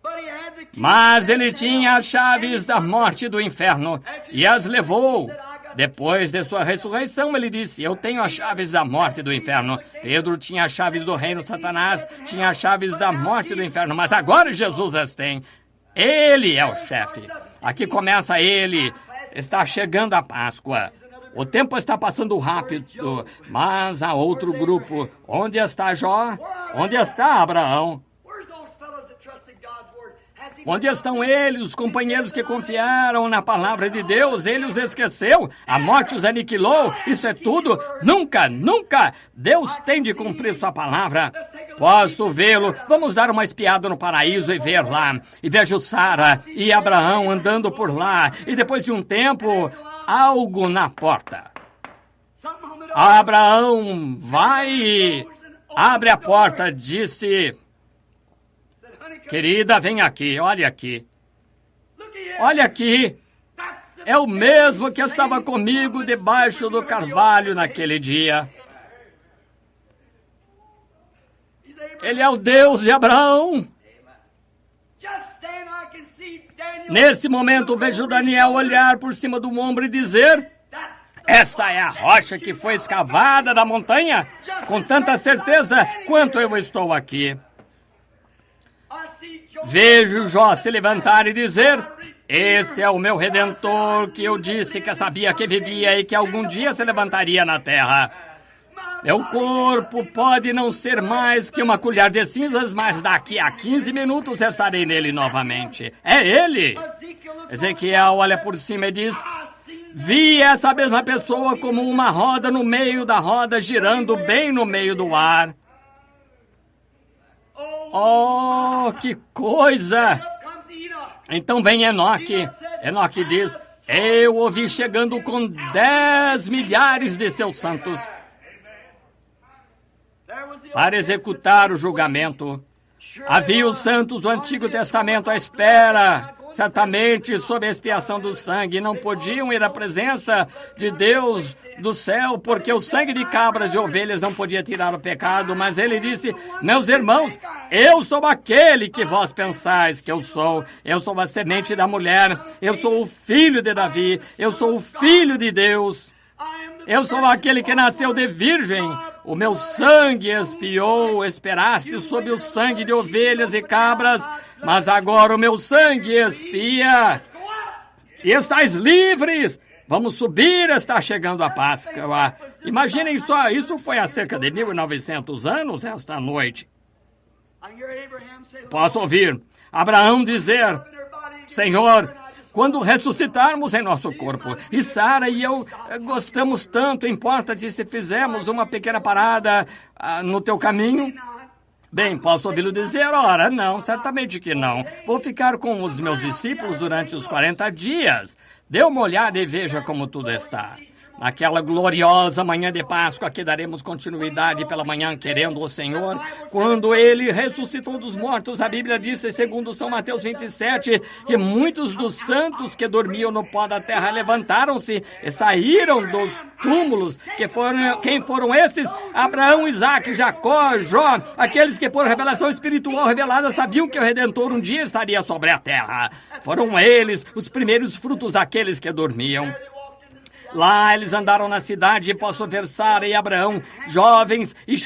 Mas ele tinha as chaves da morte e do inferno e as levou. Depois de sua ressurreição, ele disse: eu tenho as chaves da morte e do inferno. Pedro tinha as chaves do reino, Satanás tinha as chaves da morte e do inferno, mas agora Jesus as tem. Ele é o chefe. Aqui começa ele. Está chegando a Páscoa. O tempo está passando rápido, mas há outro grupo. Onde está Jó? Onde está Abraão? Onde estão eles, os companheiros que confiaram na palavra de Deus? Ele os esqueceu? A morte os aniquilou? Isso é tudo? Nunca, nunca! Deus tem de cumprir sua palavra. Posso vê-lo. Vamos dar uma espiada no paraíso e ver lá. E vejo Sara e Abraão andando por lá. E depois de um tempo, algo na porta. Abraão vai, abre a porta, disse: querida, vem aqui, olha aqui. Olha aqui. É o mesmo que estava comigo debaixo do carvalho naquele dia. Ele é o Deus de Abraão. Nesse momento, vejo Daniel olhar por cima do ombro e dizer: essa é a rocha que foi escavada da montanha, com tanta certeza quanto eu estou aqui. Vejo Jó se levantar e dizer: esse é o meu Redentor, que eu disse que sabia que vivia e que algum dia se levantaria na terra. Meu corpo pode não ser mais que uma colher de cinzas, mas daqui a 15 minutos estarei nele novamente. É ele! Ezequiel olha por cima e diz: Vi essa mesma pessoa como uma roda no meio da roda, girando bem no meio do ar. Oh, que coisa! Então vem Enoque. Enoque diz: eu ouvi chegando com 10 milhares de seus santos para executar o julgamento. Havia os santos do Antigo Testamento à espera, certamente sob a expiação do sangue. Não podiam ir à presença de Deus do céu, porque o sangue de cabras e ovelhas não podia tirar o pecado. Mas ele disse: meus irmãos, eu sou aquele que vós pensais que eu sou. Eu sou a semente da mulher. Eu sou o filho de Davi. Eu sou o filho de Deus. Eu sou aquele que nasceu de virgem. O meu sangue expiou, esperaste sob o sangue de ovelhas e cabras, mas agora o meu sangue expia. E estáis livres. Vamos subir, está chegando a Páscoa. Imaginem só, isso foi há cerca de 1900 anos esta noite. Posso ouvir Abraão dizer: Senhor, quando ressuscitarmos em nosso corpo, e Sara e eu gostamos tanto, importa-te se fizermos uma pequena parada no teu caminho? Bem, posso ouvi-lo dizer: ora, não, certamente que não. Vou ficar com os meus discípulos durante os 40 dias. Dê uma olhada e veja como tudo está. Naquela gloriosa manhã de Páscoa que daremos continuidade pela manhã, querendo o Senhor, quando Ele ressuscitou dos mortos, a Bíblia disse, segundo São Mateus 27, que muitos dos santos que dormiam no pó da terra levantaram-se e saíram dos túmulos. Quem foram esses? Abraão, Isaque, Jacó, Jó, aqueles que por revelação espiritual revelada sabiam que o Redentor um dia estaria sobre a terra. Foram eles os primeiros frutos daqueles que dormiam. Lá eles andaram na cidade, posso ver Sara e Abraão, jovens e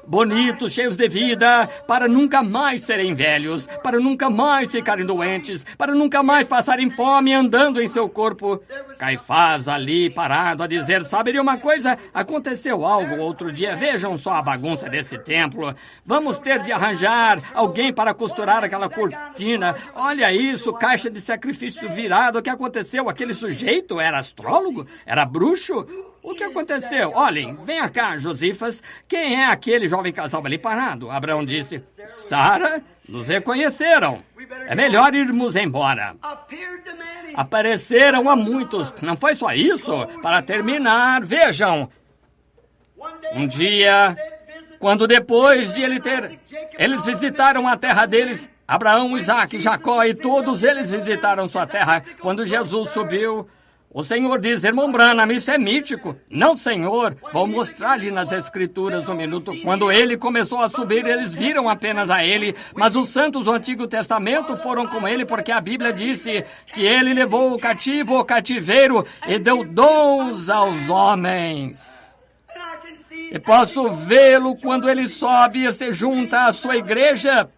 bonitos, cheios de vida, para nunca mais serem velhos, para nunca mais ficarem doentes, para nunca mais passarem fome andando em seu corpo. Caifás ali parado a dizer: sabe de uma coisa? Aconteceu algo outro dia, vejam só a bagunça desse templo. Vamos ter de arranjar alguém para costurar aquela cortina. Olha isso, caixa de sacrifício virado. O que aconteceu? Aquele sujeito era astrólogo? Era bruxo? O que aconteceu? Olhem, venha cá, Josifas. Quem é aquele jovem casal ali parado? Abraão disse: Sara, nos reconheceram. É melhor irmos embora. Apareceram a muitos. Não foi só isso? Para terminar, vejam. Um dia, quando depois de eles visitaram a terra deles, Abraão, Isaque, Jacó e todos eles visitaram sua terra. Quando Jesus subiu, o Senhor diz: irmão Branham, isso é mítico. Não, Senhor, vou mostrar-lhe nas Escrituras um minuto. Quando ele começou a subir, eles viram apenas a ele, mas os santos do Antigo Testamento foram com ele, porque a Bíblia disse que ele levou o cativo ao cativeiro e deu dons aos homens. E posso vê-lo quando ele sobe e se junta à sua igreja.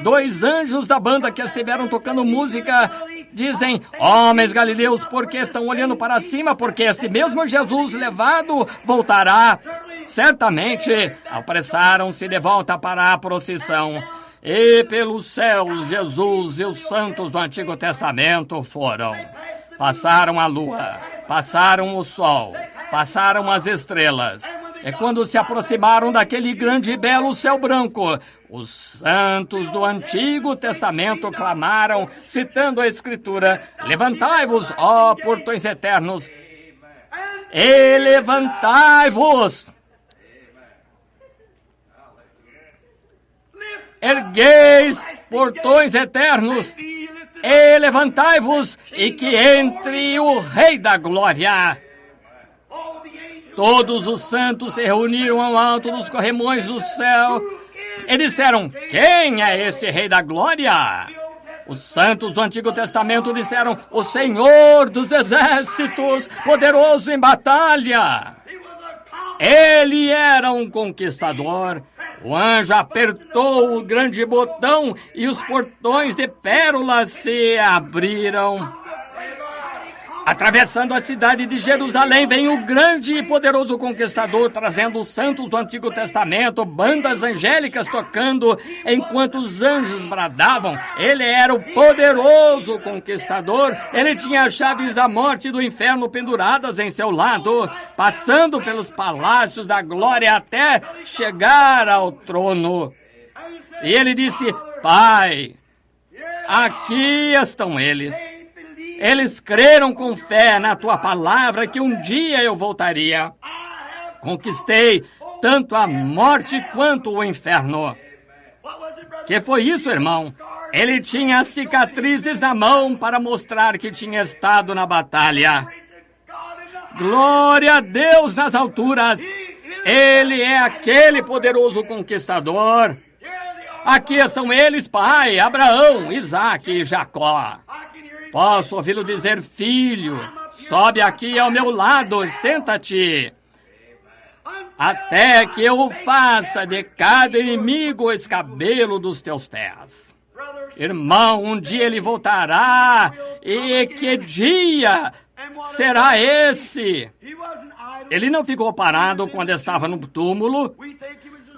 2 anjos da banda que estiveram tocando música dizem: homens galileus, por que estão olhando para cima? Porque este mesmo Jesus levado voltará. Certamente apressaram-se de volta para a procissão. E pelos céus, Jesus e os santos do Antigo Testamento foram. Passaram a lua, passaram o sol, passaram as estrelas. E quando se aproximaram daquele grande e belo céu branco, os santos do Antigo Testamento clamaram, citando a Escritura: levantai-vos, ó portões eternos, e levantai-vos. Ergueis, portões eternos, e levantai-vos, e que entre o Rei da Glória. Todos os santos se reuniram ao alto dos corrimões do céu e disseram: quem é esse Rei da Glória? Os santos do Antigo Testamento disseram: o Senhor dos Exércitos, poderoso em batalha. Ele era um conquistador. O anjo apertou o grande botão e os portões de pérolas se abriram. Atravessando a cidade de Jerusalém, vem o grande e poderoso conquistador, trazendo os santos do Antigo Testamento, bandas angélicas tocando, enquanto os anjos bradavam. Ele era o poderoso conquistador, ele tinha as chaves da morte e do inferno penduradas em seu lado, passando pelos palácios da glória até chegar ao trono. E ele disse: Pai, aqui estão eles. Eles creram com fé na tua palavra que um dia eu voltaria. Conquistei tanto a morte quanto o inferno. Que foi isso, irmão? Ele tinha cicatrizes na mão para mostrar que tinha estado na batalha. Glória a Deus nas alturas. Ele é aquele poderoso conquistador. Aqui estão eles, pai, Abraão, Isaque e Jacó. Posso ouvi-lo dizer: filho, sobe aqui ao meu lado, senta-te, até que eu faça de cada inimigo o escabelo dos teus pés. Irmão, um dia ele voltará, e que dia será esse? Ele não ficou parado quando estava no túmulo.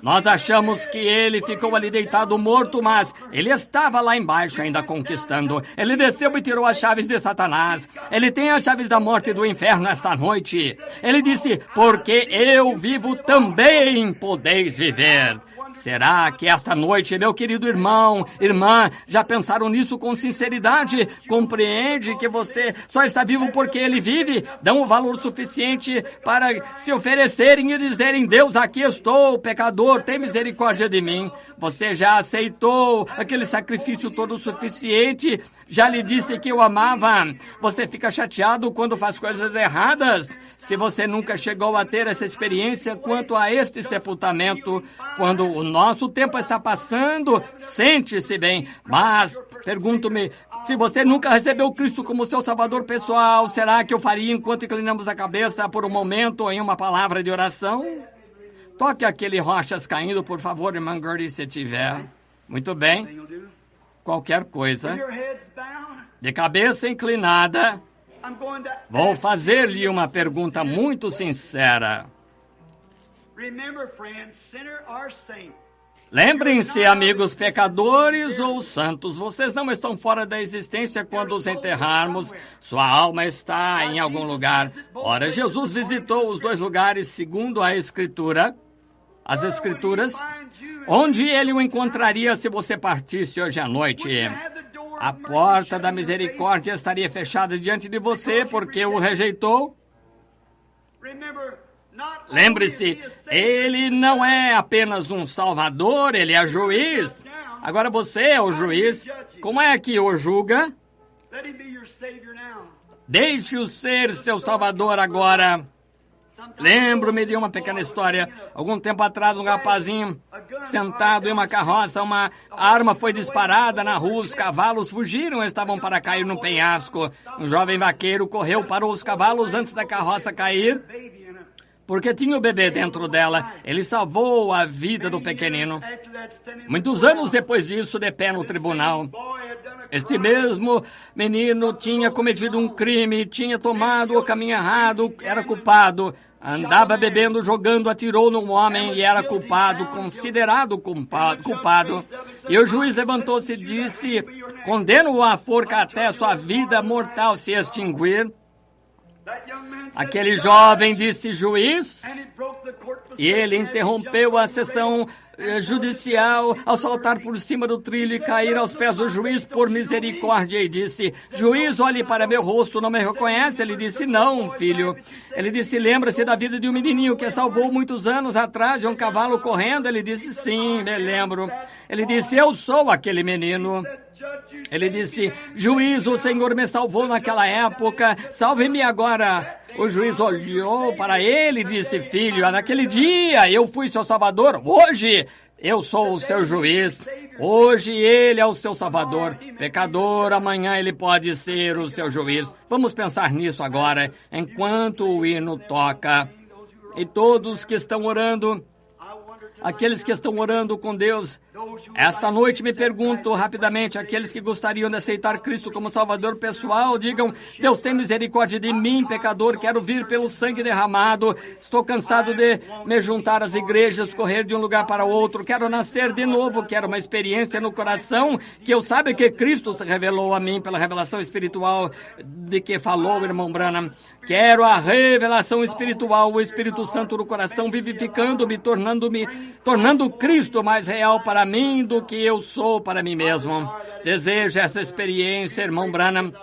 Nós achamos que ele ficou ali deitado morto, mas ele estava lá embaixo ainda conquistando. Ele desceu e tirou as chaves de Satanás. Ele tem as chaves da morte e do inferno esta noite. Ele disse: porque eu vivo, também podeis viver. Será que esta noite, meu querido irmão, irmã, já pensaram nisso com sinceridade? Compreende que você só está vivo porque ele vive? Dão o valor suficiente para se oferecerem e dizerem: Deus, aqui estou, pecador, tem misericórdia de mim. Você já aceitou aquele sacrifício todo suficiente? Já lhe disse que eu amava. Você fica chateado quando faz coisas erradas? Se você nunca chegou a ter essa experiência quanto a este sepultamento, quando o nosso tempo está passando, sente-se bem. Mas, pergunto-me, se você nunca recebeu Cristo como seu salvador pessoal, será que eu faria enquanto inclinamos a cabeça por um momento em uma palavra de oração? Toque aquele rochas caindo, por favor, irmã Gertie, se tiver. Muito bem. Qualquer coisa. De cabeça inclinada, vou fazer-lhe uma pergunta muito sincera. Lembrem-se, amigos, pecadores ou santos, vocês não estão fora da existência quando os enterrarmos. Sua alma está em algum lugar. Ora, Jesus visitou os dois lugares segundo a Escritura, as Escrituras. Onde ele o encontraria se você partisse hoje à noite? A porta da misericórdia estaria fechada diante de você porque o rejeitou. Lembre-se, ele não é apenas um salvador, ele é juiz. Agora você é o juiz. Como é que o julga? Deixe-o ser seu salvador agora. Lembro-me de uma pequena história. Algum tempo atrás, um rapazinho sentado em uma carroça, uma arma foi disparada na rua, os cavalos fugiram, estavam para cair no penhasco. Um jovem vaqueiro correu, parou os cavalos antes da carroça cair, porque tinha o bebê dentro dela. Ele salvou a vida do pequenino. Muitos anos depois disso, de pé no tribunal, este mesmo menino tinha cometido um crime, tinha tomado o caminho errado, era culpado. Andava bebendo, jogando, atirou num homem e era culpado, considerado culpado. E o juiz levantou-se e disse: condeno-o à forca até sua vida mortal se extinguir. Aquele jovem disse: juiz, e ele interrompeu a sessão judicial ao saltar por cima do trilho e cair aos pés do juiz por misericórdia e disse: juiz, olhe para meu rosto, não me reconhece? Ele disse: não, filho. Ele disse: lembra-se da vida de um menininho que salvou muitos anos atrás de um cavalo correndo? Ele disse: sim, me lembro. Ele disse: eu sou aquele menino. Ele disse: juiz, o Senhor me salvou naquela época, salve-me agora. O juiz olhou para ele e disse: filho, naquele dia eu fui seu salvador, hoje eu sou o seu juiz. Hoje ele é o seu salvador. Pecador, amanhã ele pode ser o seu juiz. Vamos pensar nisso agora, enquanto o hino toca. E todos que estão orando, aqueles que estão orando com Deus, Esta noite me pergunto rapidamente, aqueles que gostariam de aceitar Cristo como Salvador pessoal, digam: Deus tem misericórdia de mim, pecador, quero vir pelo sangue derramado, estou cansado de me juntar às igrejas, correr de um lugar para outro, quero nascer de novo, quero uma experiência no coração, que eu saiba que Cristo se revelou a mim pela revelação espiritual de que falou o irmão Branham. Quero a revelação espiritual, o Espírito Santo no coração, vivificando-me, tornando Cristo mais real para mim do que eu sou para mim mesmo. Desejo essa experiência, irmão Branham.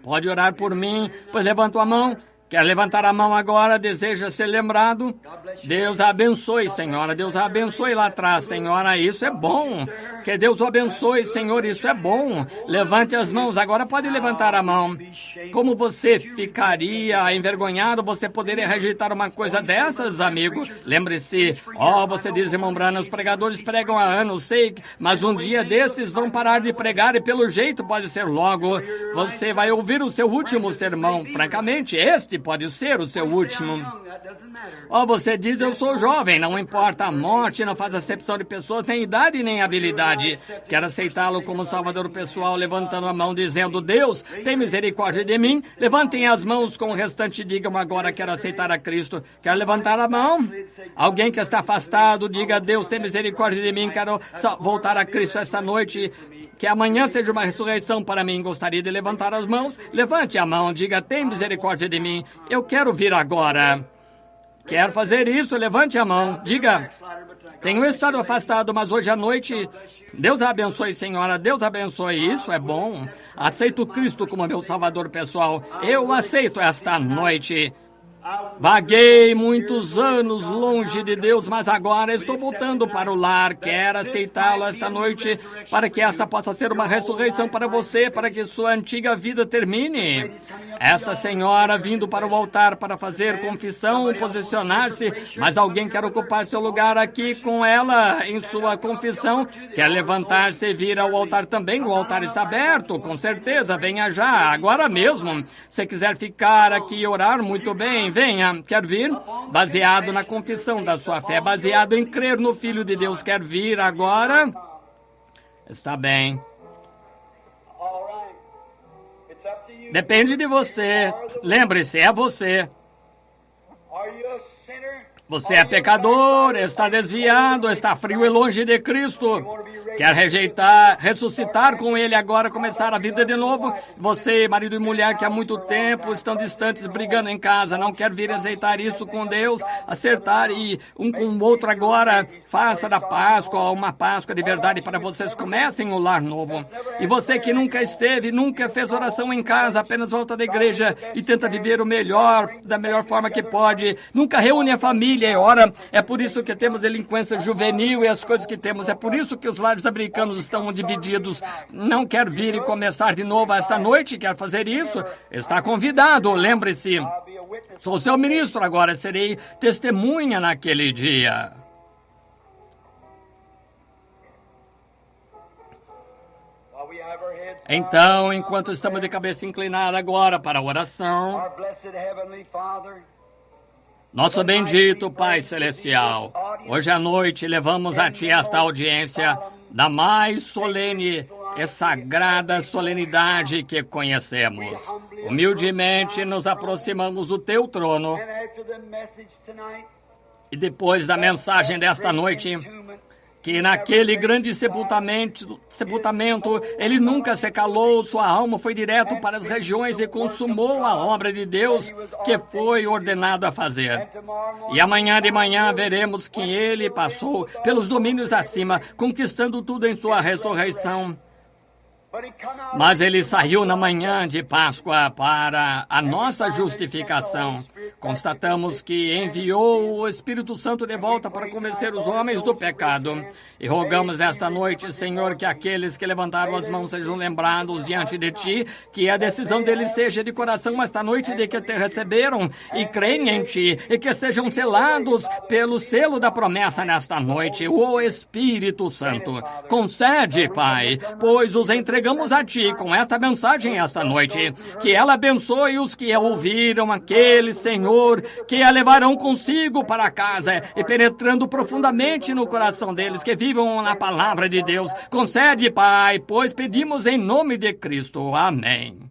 Pode orar por mim, pois levanto a mão. Quer levantar a mão agora? Deseja ser lembrado? Deus a abençoe, senhora. Deus a abençoe lá atrás, senhora. Isso é bom. Que Deus o abençoe, Senhor. Isso é bom. Levante as mãos. Agora pode levantar a mão. Como você ficaria envergonhado? Você poderia rejeitar uma coisa dessas, amigo? Lembre-se. Você diz, irmão Branham, os pregadores pregam há anos, sei, mas um dia desses vão parar de pregar e pelo jeito pode ser logo. Você vai ouvir o seu último sermão. Francamente, este pode ser o seu último. Você diz, eu sou jovem, não importa a morte, não faz acepção de pessoas, nem idade nem habilidade. Quero aceitá-lo como Salvador pessoal, levantando a mão, dizendo: Deus, tem misericórdia de mim. Levantem as mãos com o restante, digam agora: quero aceitar a Cristo. Quero levantar a mão. Alguém que está afastado, diga: Deus, tem misericórdia de mim, quero voltar a Cristo esta noite. Que amanhã seja uma ressurreição para mim. Gostaria de levantar as mãos? Levante a mão, diga: tem misericórdia de mim. Eu quero vir agora. Quero fazer isso, levante a mão. Diga: tenho estado afastado, mas hoje à noite... Deus a abençoe, senhora. Deus abençoe. Isso é bom. Aceito Cristo como meu Salvador pessoal. Eu aceito esta noite. Vaguei muitos anos longe de Deus, mas agora estou voltando para o lar. Quero aceitá-lo esta noite para que essa possa ser uma ressurreição para você, para que sua antiga vida termine. Essa senhora vindo para o altar para fazer confissão, posicionar-se, mas alguém quer ocupar seu lugar aqui com ela em sua confissão, quer levantar-se e vir ao altar também. O altar está aberto, com certeza, venha já, agora mesmo. Se quiser ficar aqui e orar, muito bem, venha. Quer vir? Baseado na confissão da sua fé, baseado em crer no Filho de Deus, quer vir agora? Está bem. Depende de você. Lembre-se, é você. Você é pecador, está desviado, está frio e longe de Cristo. Quer ressuscitar com Ele agora, começar a vida de novo. Você, marido e mulher, que há muito tempo estão distantes, brigando em casa, não quer vir aceitar isso com Deus, acertar e um com o outro agora. Faça da Páscoa uma Páscoa de verdade para vocês comecem um lar novo. E você que nunca esteve, nunca fez oração em casa, apenas volta da igreja e tenta viver o melhor, da melhor forma que pode, nunca reúne a família e ora. É por isso que temos delinquência juvenil e as coisas que temos. É por isso que os lares americanos estão divididos. Não quer vir e começar de novo esta noite? Quer fazer isso? Está convidado, lembre-se. Sou seu ministro agora, serei testemunha naquele dia. Então, enquanto estamos de cabeça inclinada agora para a oração, nosso bendito Pai Celestial, hoje à noite levamos a Ti esta audiência da mais solene e sagrada solenidade que conhecemos. Humildemente nos aproximamos do Teu trono e depois da mensagem desta noite, que naquele grande sepultamento, ele nunca se calou, sua alma foi direto para as regiões e consumou a obra de Deus que foi ordenado a fazer. E amanhã de manhã veremos que ele passou pelos domínios acima, conquistando tudo em sua ressurreição. Mas ele saiu na manhã de Páscoa para a nossa justificação. Constatamos que enviou o Espírito Santo de volta para convencer os homens do pecado. E rogamos esta noite, Senhor, que aqueles que levantaram as mãos sejam lembrados diante de Ti, que a decisão deles seja de coração esta noite de que Te receberam e creem em Ti, e que sejam selados pelo selo da promessa nesta noite, o Espírito Santo. Concede, Pai, pois os entregamos entregamos a Ti com esta mensagem esta noite. Que ela abençoe os que a ouviram, aqueles, Senhor, que a levarão consigo para casa e penetrando profundamente no coração deles, que vivam na palavra de Deus. Concede, Pai, pois pedimos em nome de Cristo. Amém.